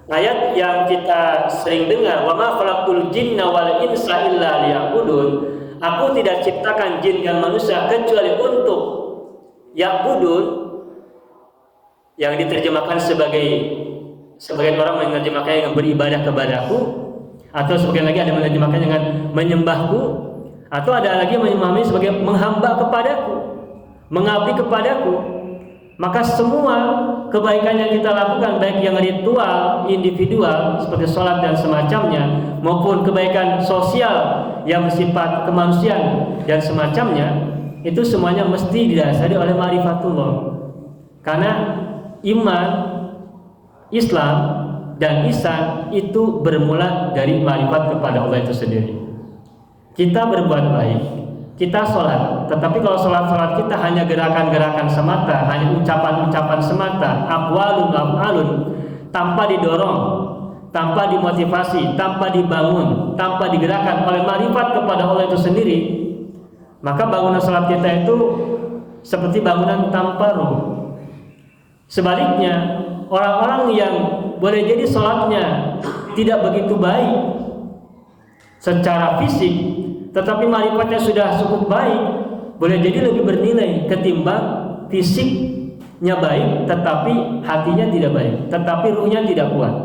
Speaker 1: Ayat yang kita sering dengar, wa ma khalaqtul jinna wal insa illa liya'budun, aku tidak ciptakan jin dan manusia kecuali untuk ya'budun, yang diterjemahkan sebagian orang menerjemahkannya dengan beribadah kepadaku, atau sebagian lagi ada menerjemahkan dengan menyembahku, atau ada lagi memahami sebagai menghamba kepadaku, mengabdi kepadaku. Maka semua kebaikan yang kita lakukan, baik yang ritual, individual seperti sholat dan semacamnya, maupun kebaikan sosial yang bersifat kemanusiaan dan semacamnya, itu semuanya mesti didasari oleh ma'rifatullah. Karena iman, Islam, dan ihsan itu bermula dari ma'rifat kepada Allah itu sendiri. Kita berbuat baik, kita sholat, tetapi kalau sholat kita hanya gerakan-gerakan semata, hanya ucapan-ucapan semata, aqwalun, tanpa didorong, tanpa dimotivasi, tanpa dibangun, tanpa digerakkan oleh ma'rifat kepada Allah itu sendiri, maka bangunan sholat kita itu seperti bangunan tanpa ruh. Sebaliknya, orang-orang yang boleh jadi sholatnya tidak begitu baik secara fisik, tetapi ma'rifatnya sudah cukup baik, boleh jadi lebih bernilai ketimbang fisiknya baik tetapi hatinya tidak baik, tetapi ruhnya tidak kuat.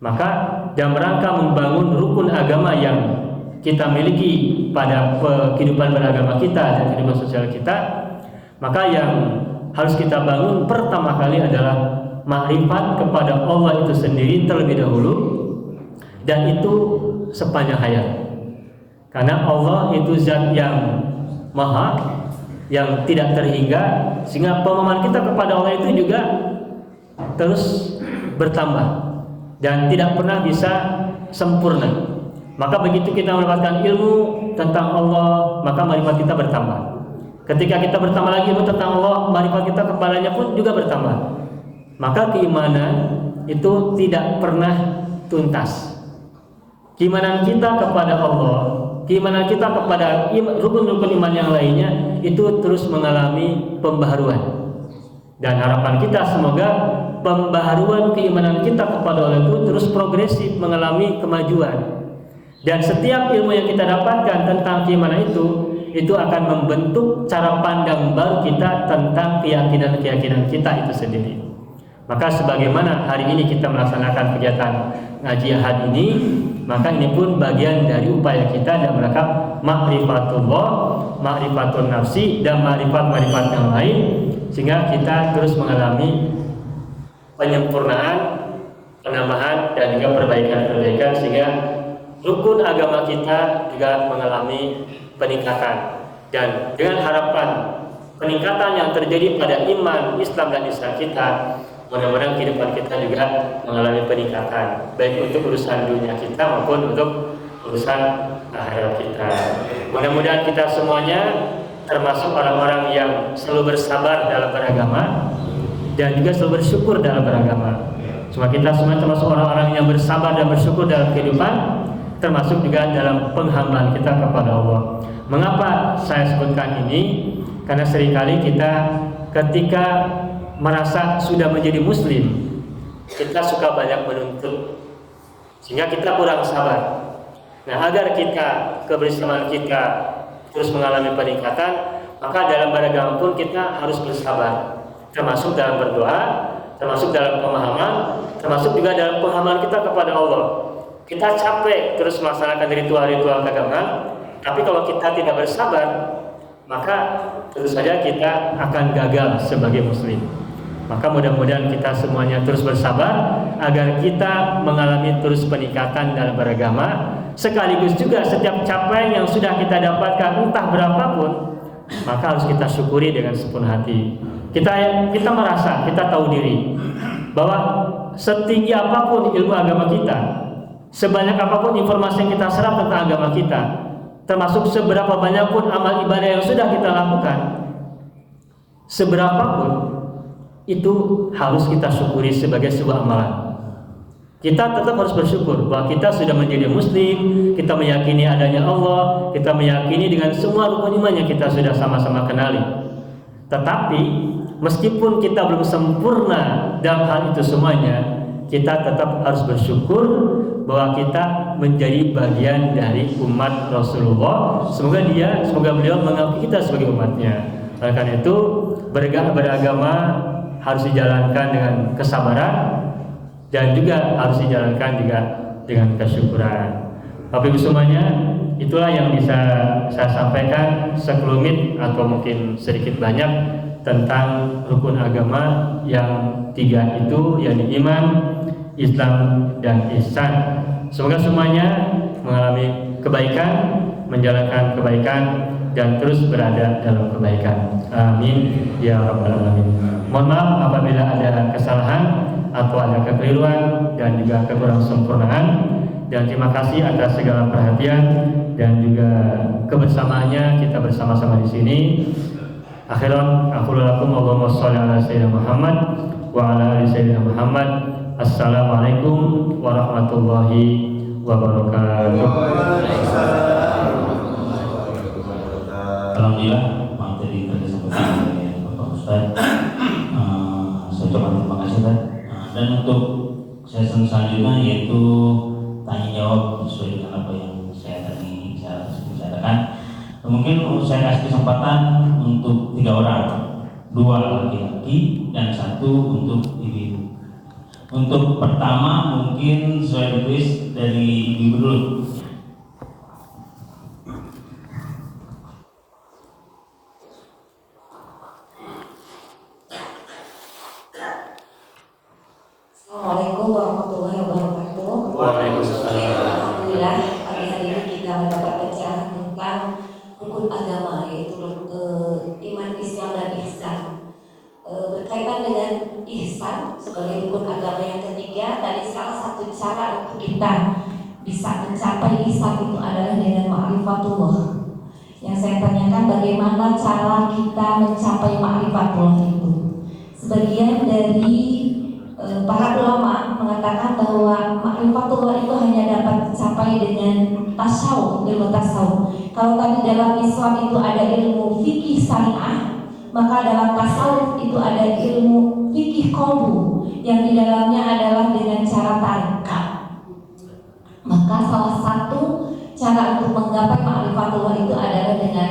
Speaker 1: Maka dalam rangka membangun rukun agama yang kita miliki pada kehidupan beragama kita dan kehidupan sosial kita, maka yang harus kita bangun pertama kali adalah ma'rifat kepada Allah itu sendiri terlebih dahulu, dan itu sepanjang hayat. Karena Allah itu zat yang maha, yang tidak terhingga, sehingga pemahaman kita kepada Allah itu juga terus bertambah dan tidak pernah bisa sempurna. Maka begitu kita mendapatkan ilmu tentang Allah, maka ma'rifat kita bertambah. Ketika kita bertambah lagi ilmu tentang Allah, ma'rifat kita kepadanya pun juga bertambah. Maka keimanan itu tidak pernah tuntas. Keimanan kita kepada Allah, keimanan kita kepada rukun-rukun iman yang lainnya itu terus mengalami pembaharuan. Dan harapan kita semoga pembaharuan keimanan kita kepada Allah itu terus progresif, mengalami kemajuan. Dan setiap ilmu yang kita dapatkan tentang keimanan itu akan membentuk cara pandang baru kita tentang keyakinan-keyakinan kita itu sendiri. Maka sebagaimana hari ini kita melaksanakan kegiatan ngaji ahad ini, maka ini pun bagian dari upaya kita dalam rangka ma'rifatullah, ma'rifatun nafsi, dan ma'rifat-ma'rifat yang lain, sehingga kita terus mengalami penyempurnaan, penambahan, dan juga perbaikan-perbaikan, sehingga rukun agama kita juga mengalami peningkatan. Dan dengan harapan peningkatan yang terjadi pada iman, Islam, dan ihsan kita, mudah-mudahan kehidupan kita juga mengalami peningkatan, baik untuk urusan dunia kita maupun untuk urusan akhirat kita. Mudah-mudahan kita semuanya termasuk orang-orang yang selalu bersabar dalam beragama dan juga selalu bersyukur dalam beragama. Cuma kita semua termasuk orang-orang yang bersabar dan bersyukur dalam kehidupan, termasuk juga dalam penghambaan kita kepada Allah. Mengapa saya sebutkan ini? Karena seringkali kita ketika merasa sudah menjadi muslim, kita suka banyak menuntut, sehingga kita kurang sabar. Nah, agar kebersamaan kita terus mengalami peningkatan, maka dalam beragama pun kita harus bersabar, termasuk dalam berdoa, termasuk dalam pemahaman, termasuk juga dalam pemahaman kita kepada Allah. Kita capek terus melaksanakan ritual-ritual keagamaan, tapi kalau kita tidak bersabar, maka tentu saja kita akan gagal sebagai muslim. Maka mudah-mudahan kita semuanya terus bersabar agar kita mengalami terus peningkatan dalam beragama, sekaligus juga setiap capaian yang sudah kita dapatkan entah berapapun, maka harus kita syukuri dengan sepenuh hati. Kita merasa, kita tahu diri bahwa setinggi apapun ilmu agama kita, sebanyak apapun informasi yang kita serap tentang agama kita, termasuk seberapa banyak pun amal ibadah yang sudah kita lakukan, seberapapun itu harus kita syukuri sebagai sebuah amalan. Kita tetap harus bersyukur bahwa kita sudah menjadi muslim, kita meyakini adanya Allah, kita meyakini dengan semua rukun iman yang kita sudah sama-sama kenali. Tetapi meskipun kita belum sempurna dalam hal itu semuanya, kita tetap harus bersyukur bahwa kita menjadi bagian dari umat Rasulullah. Semoga beliau mengakui kita sebagai umatnya. Oleh karena itu, beragama harus dijalankan dengan kesabaran dan juga harus dijalankan juga dengan kesyukuran. Bapak Ibu semuanya, itulah yang bisa saya sampaikan sekelumit atau mungkin sedikit banyak tentang rukun agama yang 3 itu, yakni iman, Islam, dan ihsan. Semoga semuanya mengalami kebaikan, menjalankan kebaikan, dan terus berada dalam kebaikan. Amin ya rabbal alamin. Mohon maaf apabila ada kesalahan atau ada kekeliruan dan juga kekurangan dan terima kasih atas segala perhatian dan juga kebersamaannya kita bersama-sama di sini. Akhiran aqulu lakum Allahumma shalli ala sayyidina Muhammad wa ala ali sayyidina Muhammad. Assalamualaikum warahmatullahi wabarakatuh.
Speaker 2: Alhamdulillah, materi tadi sampaikan oleh Bapak Ustaz. Saya ucapkan terima kasih Ustaz. Dan untuk sesi selanjutnya yaitu tanya jawab sesuai dengan apa yang saya tadi bicarakan. Mungkin saya kasih kesempatan untuk 3 orang, 2 laki-laki dan 1 untuk ibu-ibu. Untuk pertama mungkin saya tulis dari ibu dulu.
Speaker 3: Assalamualaikum warahmatullahi wabarakatuh.
Speaker 1: Waalaikumsalam.
Speaker 3: Alhamdulillah pagi hari ini kita mendapat pencerahan tentang rukun agama yaitu iman, Islam, dan ihsan. Berkaitan dengan ihsan sebagai rukun agama yang ketiga, tadi salah satu cara untuk kita bisa mencapai ihsan itu adalah dengan ma'rifatullah. Yang saya tanyakan bagaimana cara kita mencapai ma'rifatullah itu. Sebagian dari para ulama mengatakan bahwa ma'rifatullah itu hanya dapat dicapai dengan tasawuf, ilmu tasawuf. Kalau tadi dalam Islam itu ada ilmu fikih syariah, maka dalam tasawuf itu ada ilmu fikih qalbu yang di dalamnya adalah dengan cara tarikat. Maka salah satu cara untuk menggapai ma'rifatullah itu adalah dengan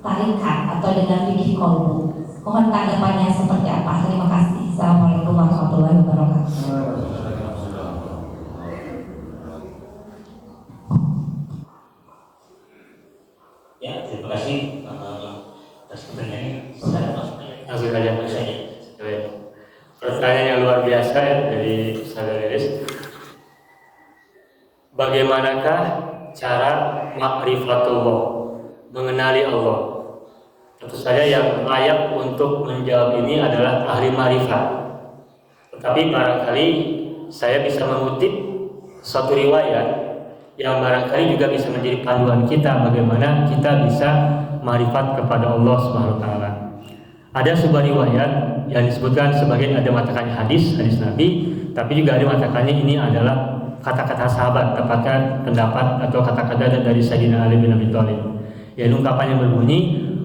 Speaker 3: tarikat atau dengan fikih qalbu. Mohon tanggapannya seperti apa? Terima kasih. Assalamualaikum warahmatullahi wabarakatuh.
Speaker 2: Ya, terima kasih atas pertanyaannya.
Speaker 1: Langsung saja. Pertanyaan yang luar biasa ya, dari Saudara Lilis. Bagaimanakah cara ma'rifatullah, mengenali Allah? Tentu saja yang layak untuk menjawab ini adalah ahli ma'rifat. Tetapi barangkali saya bisa mengutip suatu riwayat yang barangkali juga bisa menjadi panduan kita bagaimana kita bisa ma'rifat kepada Allah Subhanahu wa taala. Ada sebuah riwayat yang disebutkan sebagai ada mengatakannya hadis Nabi, tapi juga ada mengatakannya ini adalah kata-kata sahabat, tepatnya pendapat atau kata-kata dari Sayyidina Ali bin Abi Thalib. Yaitu ungkapan yang berbunyi,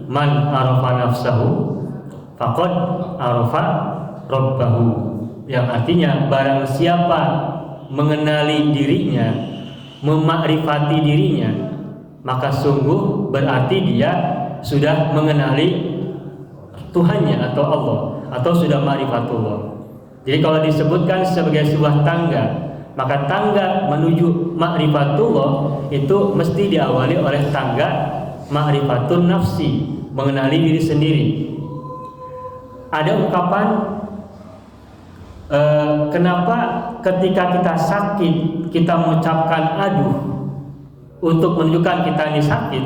Speaker 1: man arafa nafsahu faqad arafa rabbahu, yang artinya barang siapa mengenali dirinya, memakrifati dirinya, maka sungguh berarti dia sudah mengenali Tuhannya atau Allah, atau sudah ma'rifatullah. Jadi kalau disebutkan sebagai sebuah tangga, maka tangga menuju ma'rifatullah itu mesti diawali oleh tangga ma'rifatun nafsi, mengenali diri sendiri. Ada ungkapan kenapa ketika kita sakit kita mengucapkan aduh untuk menunjukkan kita ini sakit,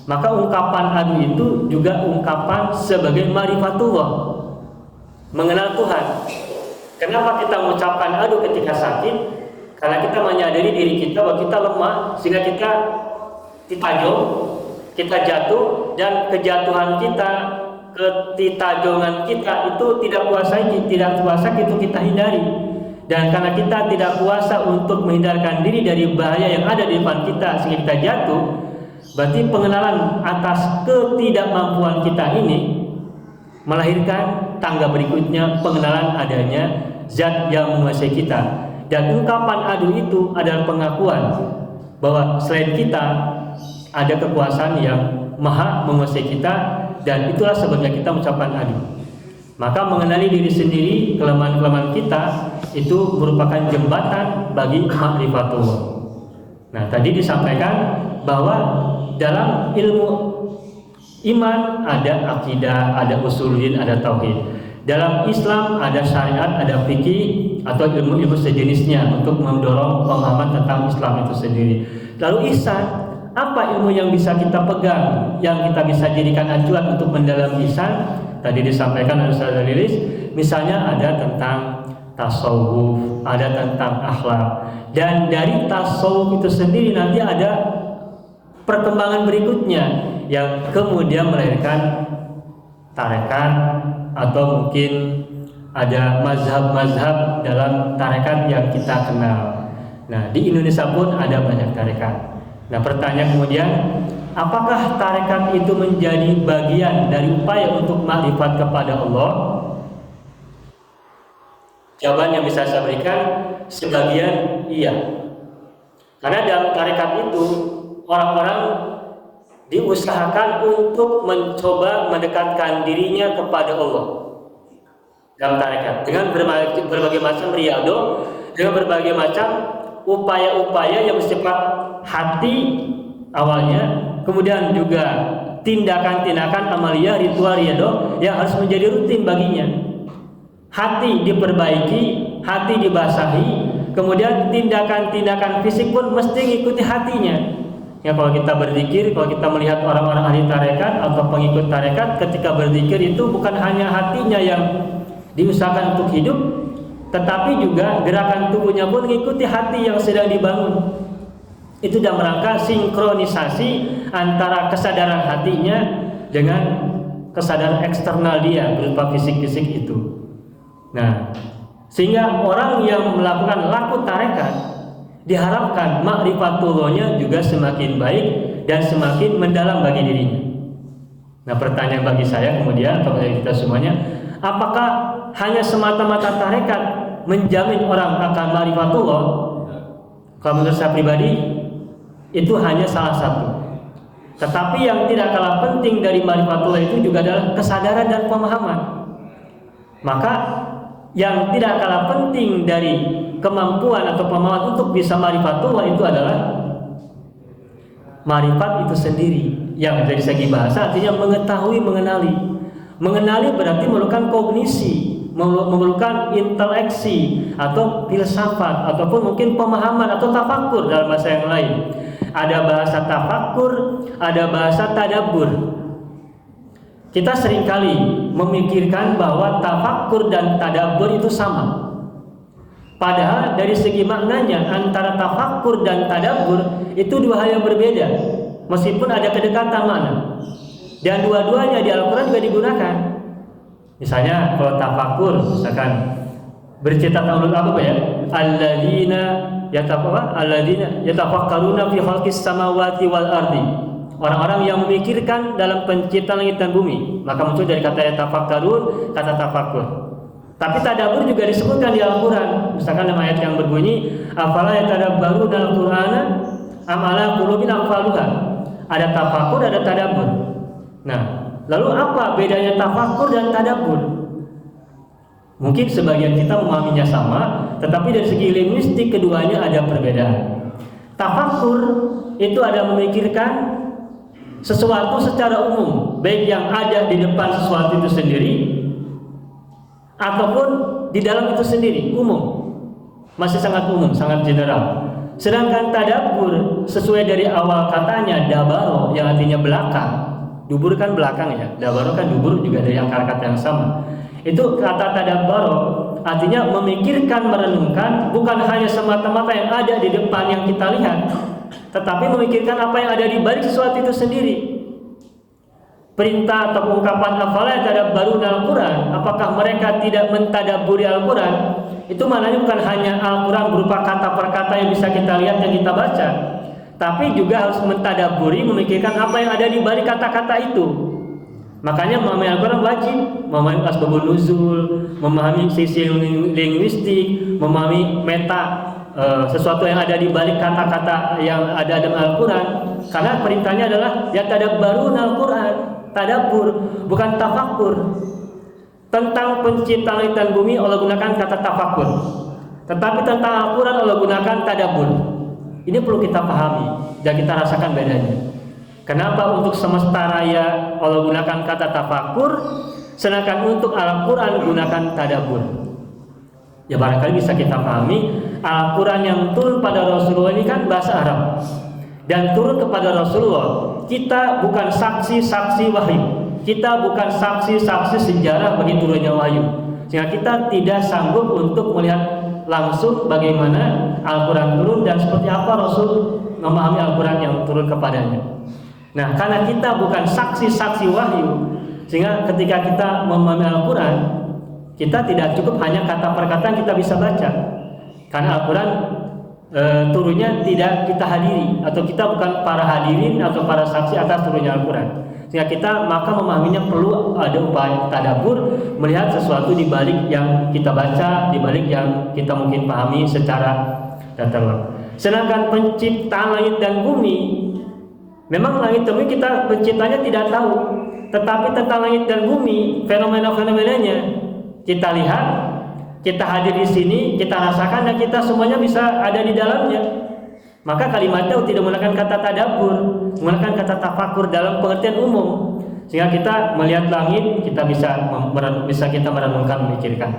Speaker 1: maka ungkapan aduh itu juga ungkapan sebagai ma'rifatullah, mengenal Tuhan. Kenapa kita mengucapkan aduh ketika sakit? Karena kita menyadari diri kita bahwa kita lemah, sehingga kita ditajong, kita jatuh, dan kejatuhan kita, ketitajongan kita itu tidak kuasa itu kita hindari. Dan karena kita tidak kuasa untuk menghindarkan diri dari bahaya yang ada di depan kita sehingga kita jatuh, berarti pengenalan atas ketidakmampuan kita ini melahirkan tangga berikutnya, pengenalan adanya zat yang menguasai kita. Dan ungkapan aduh itu adalah pengakuan bahwa selain kita ada kekuasaan yang maha menguasai kita, dan itulah sebabnya kita mengucapkan aduh. Maka mengenali diri sendiri, kelemahan-kelemahan kita itu merupakan jembatan bagi ma'rifatullah. Nah, tadi disampaikan bahwa dalam ilmu iman ada akidah, ada usuluddin, ada tauhid. Dalam Islam ada syariat, ada fikih atau ilmu-ilmu sejenisnya untuk mendorong pemahaman tentang Islam itu sendiri. Lalu ihsan, apa ilmu yang bisa kita pegang, yang kita bisa jadikan acuan untuk mendalami ihsan? Tadi disampaikan oleh Ustaz Lilis, misalnya ada tentang tasawuf, ada tentang akhlak, dan dari tasawuf itu sendiri nanti ada perkembangan berikutnya yang kemudian melahirkan tarekat, atau mungkin ada mazhab-mazhab dalam tarekat yang kita kenal. Nah, di Indonesia pun ada banyak tarekat. Nah, pertanyaan kemudian, apakah tarekat itu menjadi bagian dari upaya untuk makrifat kepada Allah? Jawaban yang bisa saya berikan, sebagian iya. Karena dalam tarekat itu orang-orang diusahakan untuk mencoba mendekatkan dirinya kepada Allah dalam tarekat dengan berbagai macam riyadhah, dengan berbagai macam upaya-upaya yang bersifat hati awalnya, kemudian juga tindakan-tindakan amaliyah, ritual riyadhah yang harus menjadi rutin baginya. Hati diperbaiki, hati dibasahi, kemudian tindakan-tindakan fisik pun mesti mengikuti hatinya. Ya, kalau kita berzikir, kalau kita melihat orang-orang ahli tarekat atau pengikut tarekat, ketika berzikir itu bukan hanya hatinya yang diusahakan untuk hidup, tetapi juga gerakan tubuhnya pun mengikuti hati yang sedang dibangun. Itu dalam rangka sinkronisasi antara kesadaran hatinya dengan kesadaran eksternal dia berupa fisik-fisik itu. Nah, sehingga orang yang melakukan laku tarekat diharapkan ma'rifatullahnya juga semakin baik dan semakin mendalam bagi dirinya. Nah, pertanyaan bagi saya kemudian, atau bagi kita semuanya, apakah hanya semata-mata tarekat menjamin orang akan ma'rifatullah? Kalau menurut saya pribadi, itu hanya salah satu. Tetapi yang tidak kalah penting dari ma'rifatullah itu juga adalah kesadaran dan pemahaman. Maka yang tidak kalah penting dari kemampuan atau pemahaman untuk bisa ma'rifatullah itu adalah ma'rifat itu sendiri, yang dari segi bahasa artinya mengetahui, mengenali. Mengenali berarti memerlukan kognisi, memerlukan inteleksi atau filsafat, ataupun mungkin pemahaman atau tafakkur dalam bahasa yang lain. Ada bahasa tafakkur, ada bahasa tadabbur. Kita seringkali memikirkan bahwa tafakkur dan tadabbur itu sama. Padahal dari segi maknanya antara tafakkur dan tadabbur itu dua hal yang berbeda, meskipun ada kedekatan makna. Dan dua-duanya di Al-Quran juga digunakan. Misalnya kalau tafakkur, misalkan bercerita tentang apa ya? Alladzina yatafakkaruna fi khalqis samawati wal ardi. Orang-orang yang memikirkan dalam penciptaan langit dan bumi. Maka muncul dari kata yatafakkarun, kata tafakkur. Tapi tadabbur juga disebutkan di Al-Quran. Misalkan dalam ayat yang berbunyi, afala yatadabbaruna al-Qur'ana am ala qulubin aqfaluha. Ada tafakur, ada tadabbur. Nah, lalu apa bedanya tafakur dan tadabbur? Mungkin sebagian kita memahaminya sama, tetapi dari segi linguistik keduanya ada perbedaan. Tafakur itu ada memikirkan sesuatu secara umum, baik yang ada di depan sesuatu itu sendiri ataupun di dalam itu sendiri, umum. Masih sangat umum, sangat general. Sedangkan tadabbur sesuai dari awal katanya dabaro yang artinya belakang. Dubur kan belakang ya. Dabaro kan dubur juga dari akar kata yang sama. Itu kata tadabbaro artinya memikirkan, merenungkan bukan hanya semata-mata yang ada di depan yang kita lihat, tetapi memikirkan apa yang ada di balik sesuatu itu sendiri. Perintah atau ungkapan afala tadabbaruna Al-Quran, apakah mereka tidak mentadabburi Al-Quran? Itu maknanya bukan hanya Al-Quran berupa kata per kata yang bisa kita lihat dan kita baca, tapi juga harus mentadabburi, memikirkan apa yang ada di balik kata-kata itu. Makanya memahami Al-Quran wajib, memahami asbabun nuzul, memahami sisi linguistik, memahami meta, sesuatu yang ada di balik kata-kata yang ada dalam Al-Quran. Karena perintahnya adalah ya tadabbaruna Al-Quran, tadabbur, bukan tafakur. Tentang penciptaan langit dan bumi Allah gunakan kata tafakur, tetapi tentang Al-Quran Allah gunakan tadabbur. Ini perlu kita pahami dan kita rasakan bedanya. Kenapa untuk semesta raya Allah gunakan kata tafakur, sedangkan untuk Al-Quran gunakan tadabbur? Ya barangkali bisa kita pahami, Al-Quran yang turun pada Rasulullah ini kan bahasa Arab dan turun kepada Rasulullah. Kita bukan saksi-saksi wahyu, kita bukan saksi-saksi sejarah bagi turunnya wahyu, sehingga kita tidak sanggup untuk melihat langsung bagaimana Al-Quran turun dan seperti apa Rasul memahami Al-Quran yang turun kepadanya. Nah, karena kita bukan saksi-saksi wahyu, sehingga ketika kita memahami Al-Quran, kita tidak cukup hanya kata per kata yang kita bisa baca. Karena Al-Quran turunnya tidak kita hadiri, atau kita bukan para hadirin atau para saksi atas turunnya Al-Quran. Sehingga kita maka memahaminya perlu ada upaya tadabbur, melihat sesuatu di balik yang kita baca, di balik yang kita mungkin pahami secara datar. Sedangkan penciptaan langit dan bumi, memang langit dan bumi kita penciptanya tidak tahu, tetapi tentang langit dan bumi, fenomena-fenomenanya kita lihat, kita hadir di sini, kita rasakan, dan kita semuanya bisa ada di dalamnya. Maka kalimatnya tidak menggunakan kata tadabbur, menggunakan kata tafakur dalam pengertian umum, sehingga kita melihat langit, kita bisa kita merenungkan, memikirkan.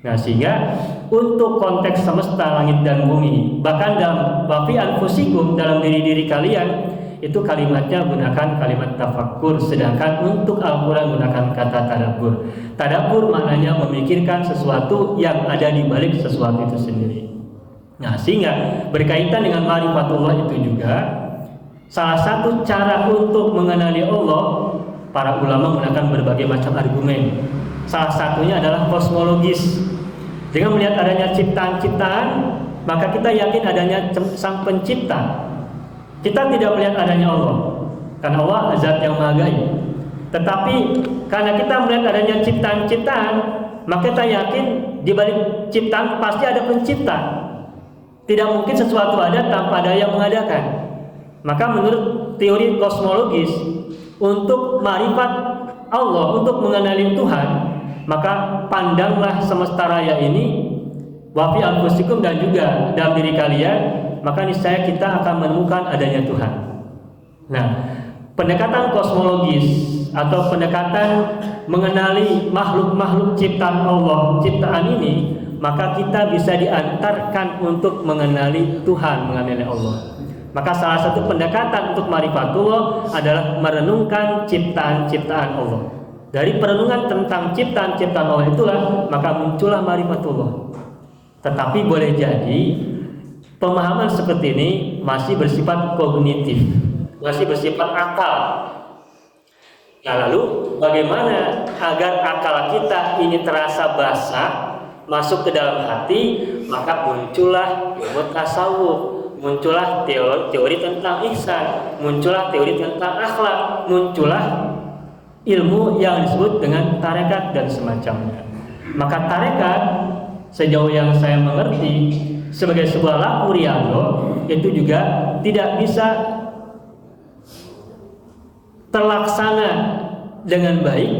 Speaker 1: Nah, sehingga untuk konteks semesta langit dan bumi, bahkan dalam wafi anfusikum, dalam diri-diri kalian, itu kalimatnya gunakan kalimat tafakur, sedangkan untuk Al-Quran gunakan kata tadabbur. Tadabbur maknanya memikirkan sesuatu yang ada di balik sesuatu itu sendiri. Nah, sehingga berkaitan dengan ma'rifatullah itu juga salah satu cara untuk mengenali Allah, para ulama menggunakan berbagai macam argumen. Salah satunya adalah kosmologis. Dengan melihat adanya ciptaan-ciptaan, maka kita yakin adanya sang pencipta. Kita tidak melihat adanya Allah, karena Allah zat yang maha gaib. Tetapi karena kita melihat adanya ciptaan-ciptaan, maka kita yakin di balik ciptaan pasti ada pencipta. Tidak mungkin sesuatu ada tanpa ada yang mengadakan. Maka menurut teori kosmologis, untuk ma'rifat Allah, untuk mengenali Tuhan, maka pandanglah semesta raya ini, wafi anfusikum, dan juga dalam diri kalian, maka niscaya kita akan menemukan adanya Tuhan. Nah, pendekatan kosmologis atau pendekatan mengenali makhluk-makhluk ciptaan Allah, ciptaan ini, maka kita bisa diantarkan untuk mengenali Tuhan, mengenali Allah. Maka salah satu pendekatan untuk ma'rifatullah adalah merenungkan ciptaan-ciptaan Allah. Dari perenungan tentang ciptaan-ciptaan Allah itulah maka muncullah ma'rifatullah. Tetapi boleh jadi pemahaman seperti ini masih bersifat kognitif, masih bersifat akal. Nah, lalu bagaimana agar akal kita ini terasa basah, masuk ke dalam hati? Maka muncullah ilmu tasawuf, muncullah teori tentang ihsan, muncullah teori tentang akhlak, muncullah ilmu yang disebut dengan tarekat dan semacamnya. Maka tarekat, sejauh yang saya mengerti, sebagai sebuah laku riyadhah, itu juga tidak bisa terlaksana dengan baik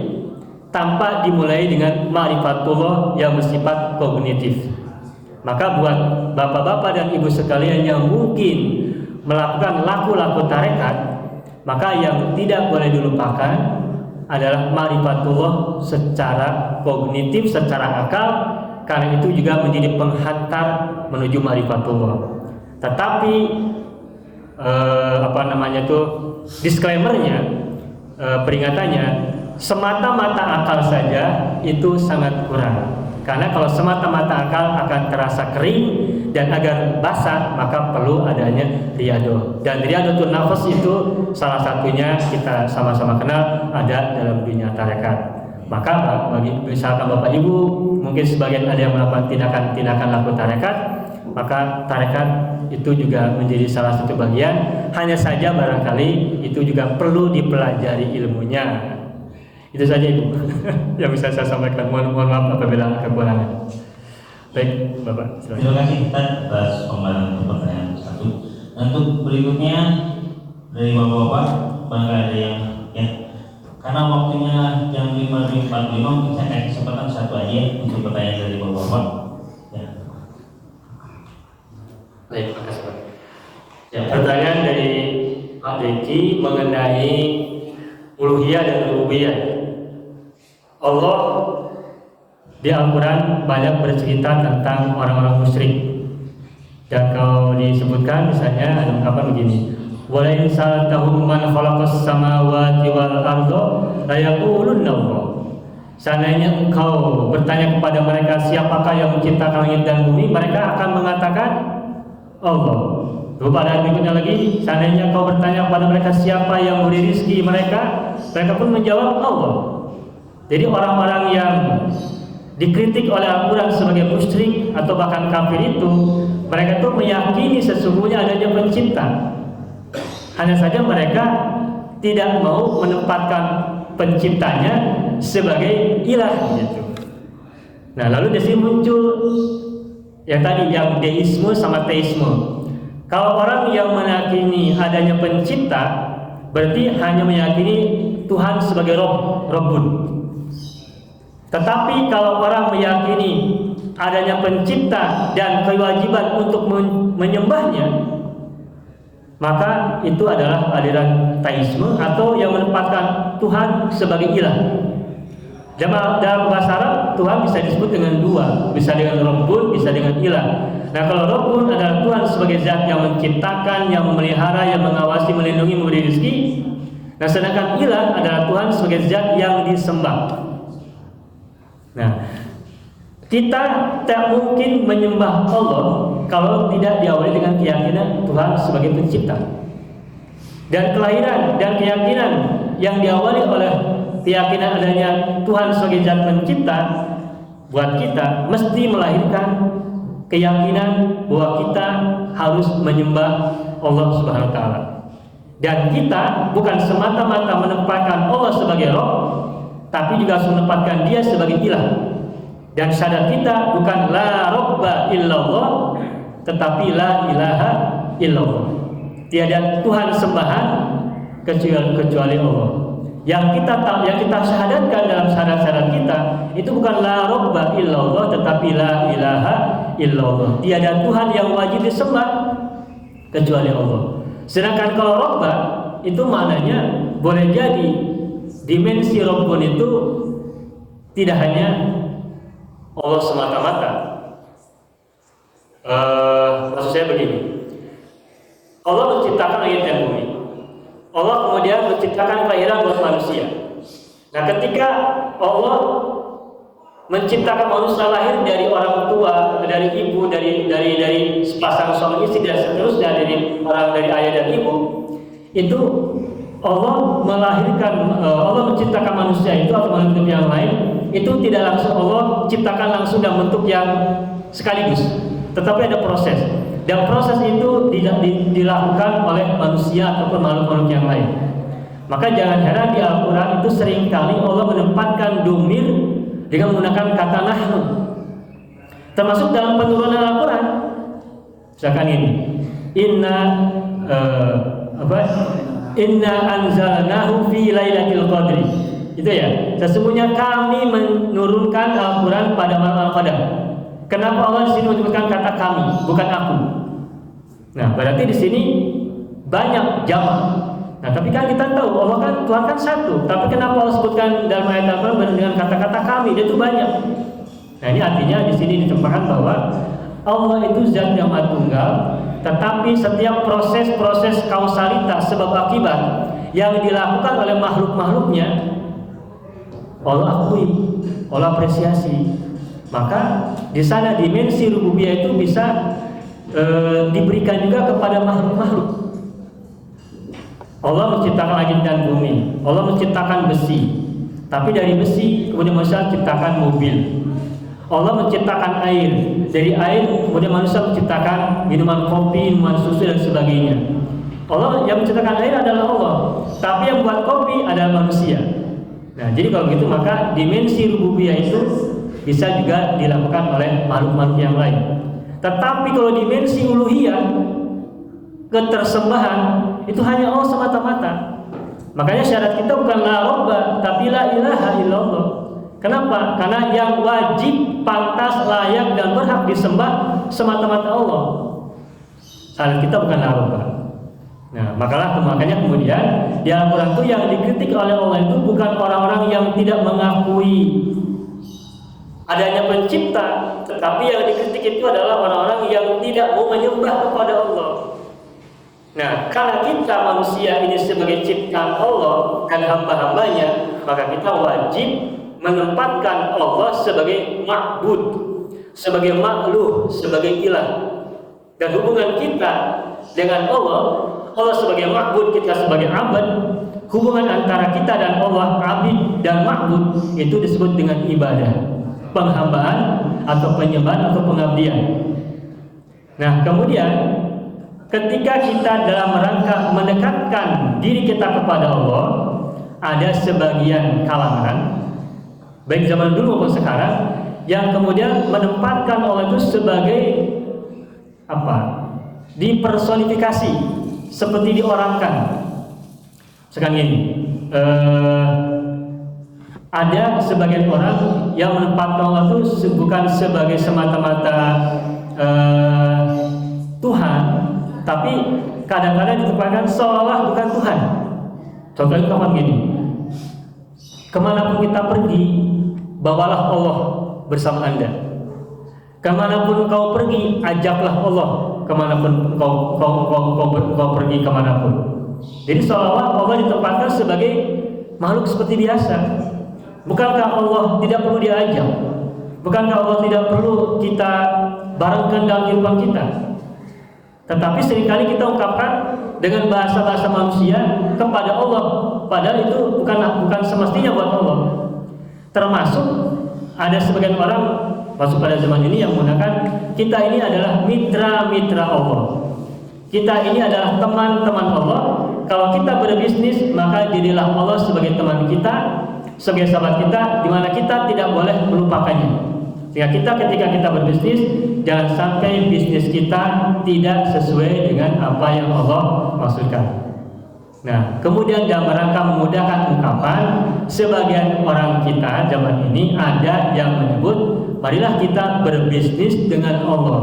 Speaker 1: tanpa dimulai dengan ma'rifatullah yang bersifat kognitif. Maka buat bapak-bapak dan ibu sekalian yang mungkin melakukan laku-laku tarekat, maka yang tidak boleh dilupakan adalah ma'rifatullah secara kognitif, secara akal, karena itu juga menjadi penghantar menuju ma'rifatullah. Tetapi disclaimernya, peringatannya, semata-mata akal saja itu sangat kurang. Karena kalau semata-mata akal akan terasa kering, dan agar basah maka perlu adanya riyadhah. Dan riyadhatul nafas itu salah satunya kita sama-sama kenal ada dalam dunia tarekat. Maka bagi misalkan Bapak Ibu mungkin sebagian ada yang melakukan tindakan-tindakan laku tarekat, maka tarekat itu juga menjadi salah satu bagian. Hanya saja barangkali itu juga perlu dipelajari ilmunya. Itu saja Ibu yang bisa saya sampaikan. Mohon maaf apabila kekurangan. Baik, Bapak. Silakan.
Speaker 2: Terima kasih Ustaz atas pembahasan pertanyaan satu. Untuk berikutnya dari Bapak-bapak, barangkali ada yang ya. Karena waktunya jam 5.45, kita kasih kesempatan satu aja untuk pertanyaan dari Bapak-bapak. Ya.
Speaker 1: Baik, terima kasih Pak. Ya, pertanyaan dari Pak Deki mengenai uluhiyah dan rububiyah. Allah di Al-Quran banyak bercerita tentang orang-orang musyrik. Dan kalau disebutkan misalnya ada ungkapan begini, "Wa in sa'altahum man khalaqas samawati wal arda la yaqulunna Allah." Seandainya engkau bertanya kepada mereka siapakah yang menciptakan langit dan bumi, mereka akan mengatakan Allah. Lalu pada ayat berikutnya lagi, seandainya engkau bertanya kepada mereka siapa yang memberi rezeki mereka, mereka pun menjawab Allah. Jadi orang-orang yang dikritik oleh Al-Quran sebagai musyrik atau bahkan kafir itu, mereka itu meyakini sesungguhnya adanya pencipta. Hanya saja mereka tidak mau menempatkan penciptanya sebagai ilah gitu. Nah, lalu di sini muncul yang tadi yang deisme sama teisme. Kalau orang yang meyakini adanya pencipta, berarti hanya meyakini Tuhan sebagai Rabbun. Tetapi kalau orang meyakini adanya pencipta dan kewajiban untuk menyembahnya, maka itu adalah aliran teisme atau yang menempatkan Tuhan sebagai ilah. Dalam bahasa Arab, Tuhan bisa disebut dengan dua, bisa dengan Rabbun, bisa dengan ilah. Nah, kalau Rabbun adalah Tuhan sebagai zat yang menciptakan, yang memelihara, yang mengawasi, melindungi, memberi rezeki. Nah, sedangkan ilah adalah Tuhan sebagai zat yang disembah. Nah, kita tak mungkin menyembah Allah kalau tidak diawali dengan keyakinan Tuhan sebagai pencipta. Dan kelahiran dan keyakinan yang diawali oleh keyakinan adanya Tuhan sebagai zat pencipta, buat kita mesti melahirkan keyakinan bahwa kita harus menyembah Allah Subhanahu wa taala. Dan kita bukan semata-mata menempatkan Allah sebagai Rabb, tapi juga harus menempatkan Dia sebagai ilah. Dan syahadat kita bukan la robba illallah, tetapi la ilaha illallah. Tiada Tuhan sembahan kecuali Allah. Yang kita syahadatkan dalam syahadat-syahadat kita itu bukan la robba illallah, tetapi la ilaha illallah. Tiada Tuhan yang wajib disembah kecuali Allah. Sedangkan kalau robba itu maknanya boleh jadi dimensi Rabbun itu tidak hanya Allah semata-mata. Maksud saya begini, Allah menciptakan langit dan bumi. Allah kemudian menciptakan kelahiran buat manusia. Nah, ketika Allah menciptakan manusia lahir dari orang tua, dari ibu, dari sepasang suami istri dan seterusnya, dari ayah dan ibu, itu Allah menciptakan manusia itu atau makhluk yang lain itu tidak langsung Allah ciptakan langsung dalam bentuk yang sekaligus, tetapi ada proses. Dan proses itu dilakukan oleh manusia ataupun makhluk-makhluk yang lain. Maka jangan heran di Al-Quran itu seringkali Allah menempatkan domir dengan menggunakan kata nahnu. Termasuk dalam penurunan Al-Quran. Misalkan ini, Inna Inna anzalnahu fi lailatul qadri. Itu ya. Sesungguhnya kami menurunkan Al-Qur'an pada malam Al-Qadar. Kenapa Allah di sini menyebutkan kata kami, bukan aku? Nah, berarti di sini banyak jamak. Nah, tapi kan kita tahu Allah kan Tuhan kan satu. Tapi kenapa Allah sebutkan dalam ayat Al-Qur'an dengan kata-kata kami? Itu banyak. Nah, ini artinya di sini ditempatkan bahwa Allah itu zat yang maha tunggal, tetapi setiap proses-proses kausalitas sebab akibat yang dilakukan oleh makhluk-makhluknya Allah akui, Allah apresiasi. Maka di sana dimensi rububiyah itu bisa diberikan juga kepada makhluk-makhluk. Allah menciptakan langit dan bumi, Allah menciptakan besi, tapi dari besi kemudian manusia menciptakan mobil. Allah menciptakan air, dari air kemudian manusia menciptakan minuman kopi, minuman susu dan sebagainya. Allah yang menciptakan air adalah Allah, tapi yang buat kopi adalah manusia. Nah, jadi kalau gitu maka dimensi rububiyah itu bisa juga dilakukan oleh makhluk-makhluk yang lain. Tetapi kalau dimensi uluhiyah, ketersembahan, itu hanya Allah semata-mata. Makanya syarat kita bukan la robba, tapi la ilaha illallah. Kenapa? Karena yang wajib, pantas, layak dan berhak disembah semata-mata Allah. Syarat kita bukan la robba. Nah, makanya kemudian di Al-Quran itu yang dikritik oleh Allah itu bukan orang-orang yang tidak mengakui adanya pencipta, tetapi yang dikritik itu adalah orang-orang yang tidak mau menyembah kepada Allah. Nah, karena kita manusia ini sebagai ciptaan Allah dan hamba-hambanya, maka kita wajib menempatkan Allah sebagai ma'bud, sebagai makhluk, sebagai ilah. Dan hubungan kita dengan Allah sebagai ma'bud, kita sebagai abad. Hubungan antara kita dan Allah, abid dan ma'bud, itu disebut dengan ibadah, penghambaan atau penyembahan atau pengabdian. Nah, kemudian ketika kita dalam rangka mendekatkan diri kita kepada Allah, ada sebagian kalangan, baik zaman dulu maupun sekarang, yang kemudian menempatkan Allah itu sebagai dipersonifikasi, seperti diorangkan. Sekarang ini ada sebagian orang yang menempatkan Allah itu bukan sebagai semata-mata Tuhan, tapi kadang-kadang ditempatkan seolah bukan Tuhan. Contohnya kapan gini, kemanapun kita pergi, bawalah Allah bersama Anda. Kemanapun kau pergi, ajaklah Allah kemanapun kau pergi kemanapun. Jadi seolah-olah Allah ditempatkan sebagai makhluk seperti biasa. Bukankah Allah tidak perlu diajak? Bukankah Allah tidak perlu kita barengkan dalam kehidupan kita? Tetapi seringkali kita ungkapkan dengan bahasa-bahasa manusia kepada Allah, padahal itu bukan semestinya buat Allah. Termasuk ada sebagian orang masuk pada zaman ini yang menggunakan kita ini adalah mitra-mitra Allah. Kita ini adalah teman-teman Allah. Kalau kita berbisnis, maka jadilah Allah sebagai teman kita, sebagai sahabat kita, di mana kita tidak boleh melupakannya. Sehingga kita ketika kita berbisnis, jangan sampai bisnis kita tidak sesuai dengan apa yang Allah maksudkan. Nah, kemudian dalam rangka memudahkan ungkapan, sebagian orang kita zaman ini ada yang menyebut, marilah kita berbisnis dengan Allah.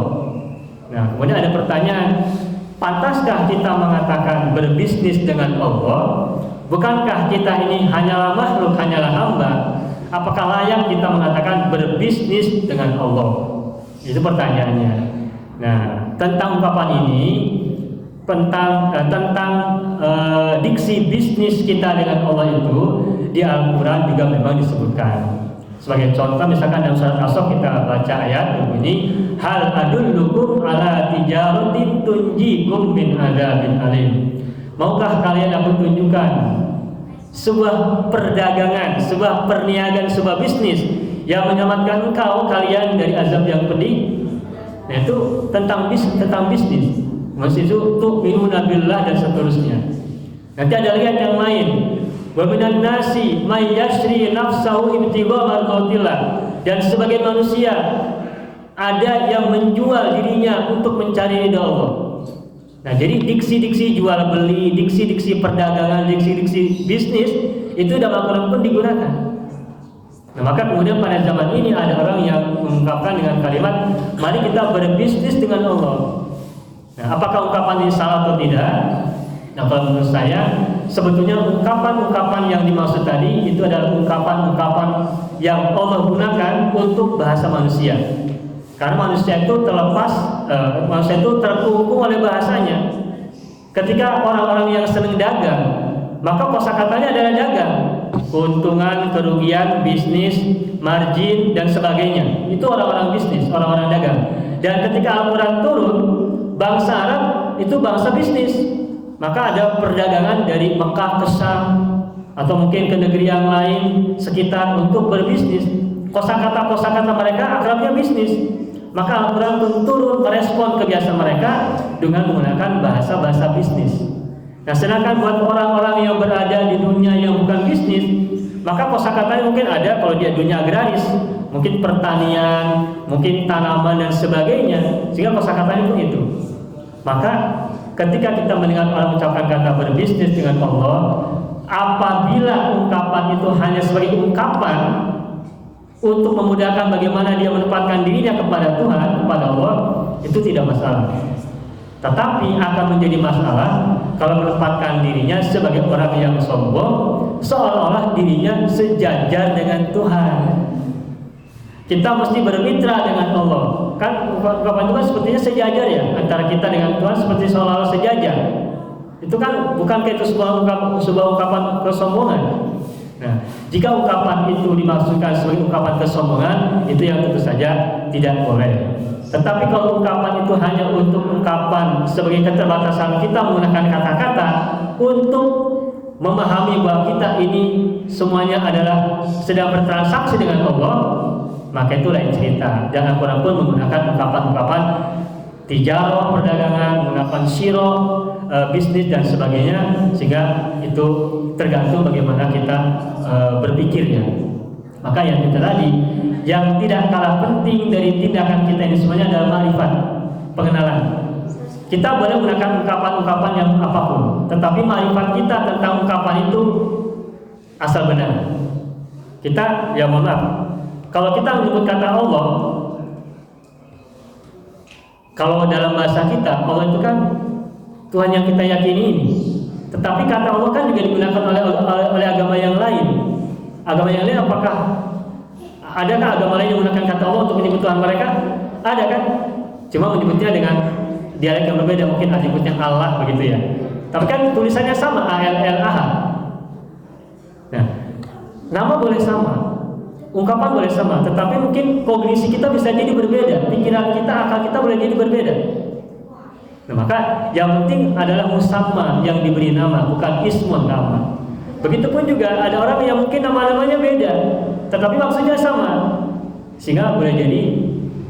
Speaker 1: Nah, kemudian ada pertanyaan, pantaskah kita mengatakan berbisnis dengan Allah? Bukankah kita ini hanyalah makhluk, hanyalah hamba? Apakah layak kita mengatakan berbisnis dengan Allah? Itu pertanyaannya. Nah, tentang ungkapan ini, tentang diksi bisnis kita dengan Allah itu di Al-Quran juga memang disebutkan. Sebagai contoh, misalkan dalam surat As-Saff kita baca ayat begini, hal adullukum ala tijaratin tunjikum min adzabin alim. Maukah kalian aku tunjukkan sebuah perdagangan, sebuah perniagaan, sebuah bisnis yang menyelamatkan kalian dari azab yang pedih? Nah, itu tentang bisnis. Masih itu tu'minuna billah dan seterusnya. Nanti ada lihat yang lain. Wa minan nasi may yashri nafsahu ibtigha mardatillah. Dan sebagai manusia ada yang menjual dirinya untuk mencari ridha Allah. Nah, jadi diksi-diksi jual beli, diksi-diksi perdagangan, diksi-diksi bisnis itu dalam Al-Quran pun digunakan. Nah, maka kemudian pada zaman ini ada orang yang mengungkapkan dengan kalimat, mari kita berbisnis dengan Allah. Nah, apakah ungkapan ini salah atau tidak? Nah, kalau menurut saya, sebetulnya ungkapan-ungkapan yang dimaksud tadi itu adalah ungkapan-ungkapan yang Allah gunakan untuk bahasa manusia. Karena manusia itu manusia itu terkungkung oleh bahasanya. Ketika orang-orang yang senang dagang, maka kosakatanya adalah dagang, keuntungan, kerugian, bisnis, margin dan sebagainya. Itu orang-orang bisnis, orang-orang dagang. Dan ketika Al-Quran turun, bangsa Arab itu bangsa bisnis. Maka ada perdagangan dari Mekah ke Syam atau mungkin ke negeri yang lain sekitar untuk berbisnis. Kosakata mereka akrabnya bisnis. Maka Al-Quran pun turun merespon kebiasaan mereka dengan menggunakan bahasa-bahasa bisnis. Nah, sedangkan buat orang-orang yang berada di dunia yang bukan bisnis, maka kosakatanya mungkin ada kalau dia dunia agraris, mungkin pertanian, mungkin tanaman dan sebagainya, sehingga kosakatanya pun itu. Maka ketika kita mendengar orang mengucapkan kata berbisnis dengan Allah, apabila ungkapan itu hanya sebagai ungkapan untuk memudahkan bagaimana dia menempatkan dirinya kepada Tuhan, kepada Allah, itu tidak masalah. Tetapi akan menjadi masalah kalau menempatkan dirinya sebagai orang yang sombong, seolah-olah dirinya sejajar dengan Tuhan. Kita mesti bermitra dengan Allah. Kan ungkapan itu kan sepertinya sejajar ya, antara kita dengan Tuhan seperti seolah-olah sejajar. Itu kan bukan kayak itu sebuah ungkapan kesombongan. Nah, jika ungkapan itu dimaksudkan sebagai ungkapan kesombongan, itu yang tentu saja tidak boleh. Tetapi kalau ungkapan itu hanya untuk ungkapan sebagai keterbatasan kita menggunakan kata-kata untuk memahami bahwa kita ini semuanya adalah sedang bertransaksi dengan Allah, maka itu lain cerita. Dan Al-Quran pun menggunakan ungkapan-ungkapan tijarah, perdagangan, menggunakan syirah, bisnis dan sebagainya, sehingga itu tergantung bagaimana kita berpikirnya. Maka yang kita tadi, yang tidak kalah penting dari tindakan kita ini semuanya adalah ma'rifat, pengenalan. Kita boleh menggunakan ungkapan-ungkapan yang apapun, tetapi ma'rifat kita tentang ungkapan itu asal benar. Kita, ya mohon maaf, kalau kita menyebut kata Allah, kalau dalam bahasa kita, Allah itu kan Tuhan yang kita yakini ini. Tetapi kata Allah kan juga digunakan oleh agama yang lain. Agama yang lain apakah adakah agama lain yang menggunakan kata Allah untuk menyebut Tuhan mereka? Ada kan? Cuma menyebutnya dengan dialek yang berbeda, mungkin menyebutnya Allah begitu ya. Tapi kan tulisannya sama, ALLAH. Nah, nama boleh sama, ungkapan boleh sama, tetapi mungkin kognisi kita bisa jadi berbeda, pikiran kita, akal kita boleh jadi berbeda. Nah, maka yang penting adalah musamma yang diberi nama, bukan ismun nama. Begitupun juga ada orang yang mungkin nama-namanya beda, tetapi maksudnya sama, sehingga boleh jadi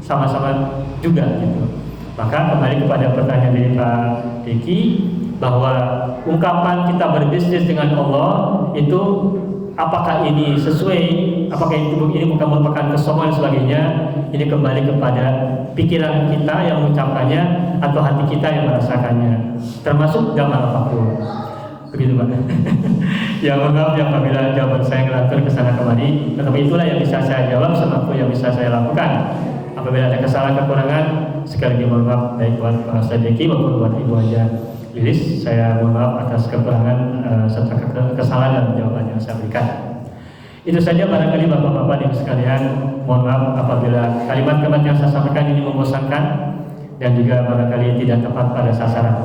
Speaker 1: sama-sama juga gitu. Maka kembali kepada pertanyaan dari Pak Diki, bahwa ungkapan kita berbisnis dengan Allah itu apakah ini sesuai, apakah ini bukan merupakan kesombongan dan sebagainya, ini kembali kepada pikiran kita yang mengucapkannya atau hati kita yang merasakannya, termasuk zaman apapun. Begitu Pak. Ya mohon maaf ya apabila jawaban saya ngelantur ke sana kemari, tetapi itulah yang bisa saya jawab, semampu yang bisa saya lakukan. Apabila ada kesalahan kekurangan, sekali lagi mohon maaf baik buat Pak Ustaz Deki maupun buat Ibu Haja Lilis. Saya mohon maaf atas kekurangan serta kesalahan dalam jawaban yang saya berikan. Itu saja barangkali Bapak-bapak dan sekalian, mohon maaf apabila kalimat-kalimat yang saya sampaikan ini membosankan dan juga barangkali tidak tepat pada sasaran.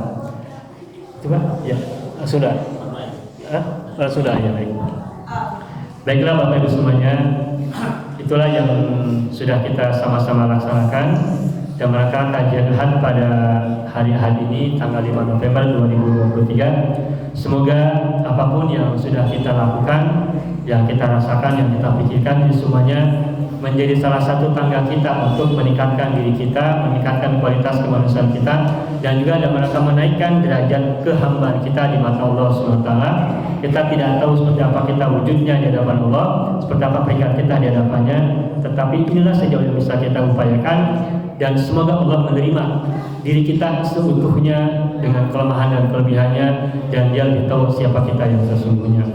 Speaker 1: Coba ya. Sudah. Sudah ya baik. Baiklah Bapak Ibu semuanya, itulah yang sudah kita sama-sama laksanakan dan mereka kajian Ahad pada hari Ahad ini tanggal 5 November 2023. Semoga apapun yang sudah kita lakukan, yang kita rasakan, yang kita pikirkan, semuanya menjadi salah satu tangga kita untuk meningkatkan diri kita, meningkatkan kualitas kemanusiaan kita, dan juga dalam rangka menaikkan derajat kehambaan kita di mata Allah SWT. Kita tidak tahu seperti apa kita wujudnya di hadapan Allah, seperti apa peringkat kita di hadapannya, tetapi inilah sejauh yang bisa kita upayakan, dan semoga Allah menerima diri kita seutuhnya dengan kelemahan dan kelebihannya, dan Dia lebih tahu siapa kita yang sesungguhnya.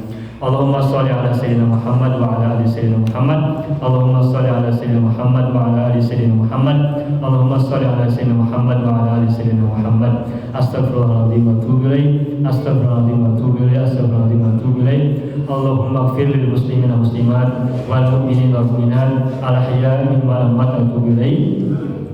Speaker 1: Allahumma sholli ala sayyidina Muhammad wa ala ali sayyidina Muhammad. Allahumma sholli ala sayyidina Muhammad wa ala ali sayyidina Muhammad. Allahumma sholli ala sayyidina Muhammad wa ala ali sayyidina Muhammad. Astaghfirullahaladzim wa atubu ilaih. Astaghfirullahaladzim wa atubu ilaih. Astaghfirullahaladzim wa atubu ilaih. Allahumma ighfir lil muslimin wal muslimat wal mu'minin wal mu'minat al ahya'i minhum wal amwat. Atubu ilaih.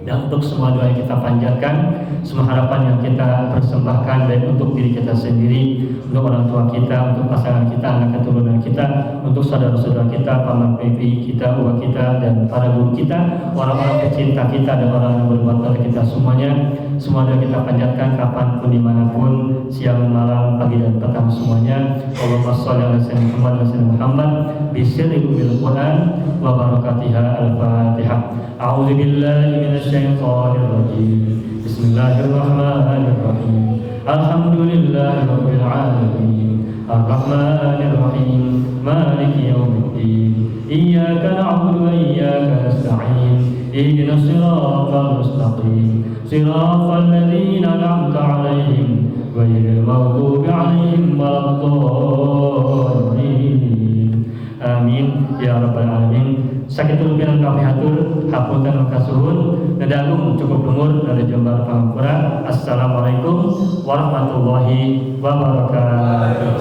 Speaker 1: Dan untuk semua doa yang kita panjatkan, semua harapan yang kita persembahkan, baik untuk diri kita sendiri, untuk orang tua kita, untuk pasangan kita, anak keturunan kita, untuk saudara-saudara kita, paman pipi kita, uang kita, dan para guru kita, orang-orang pecinta kita, dan orang yang berbuat pada kita semuanya. Semua doa kita panjatkan kapanpun, dimanapun, siang, malam, pagi, dan petang semuanya. Allahumma sholli ala sayyidina Muhammad wa sayyidina Muhammad bisirri umil Quran wa barakatiha al-Fatihah. A'udzu billahi minasyaitonir rajim. Bismillahirrahmanirrahim. Alhamdulillahi rabbil alamin. Ar-Rahmanir Rahim. Maliki yaumiddin. Iyyaka na'budu wa iyyaka nasta'in. Ihdinas siratal mustaqim. Siratal ladzina an'amta 'alaihim ghairil maghdubi 'alaihim waladdallin. Amin ya rabbal alamin. Sakitul piran kami hatur hapunten kasuhun nadagung cukup umur dari Jembar Pangapura. Assalamualaikum warahmatullahi wabarakatuh.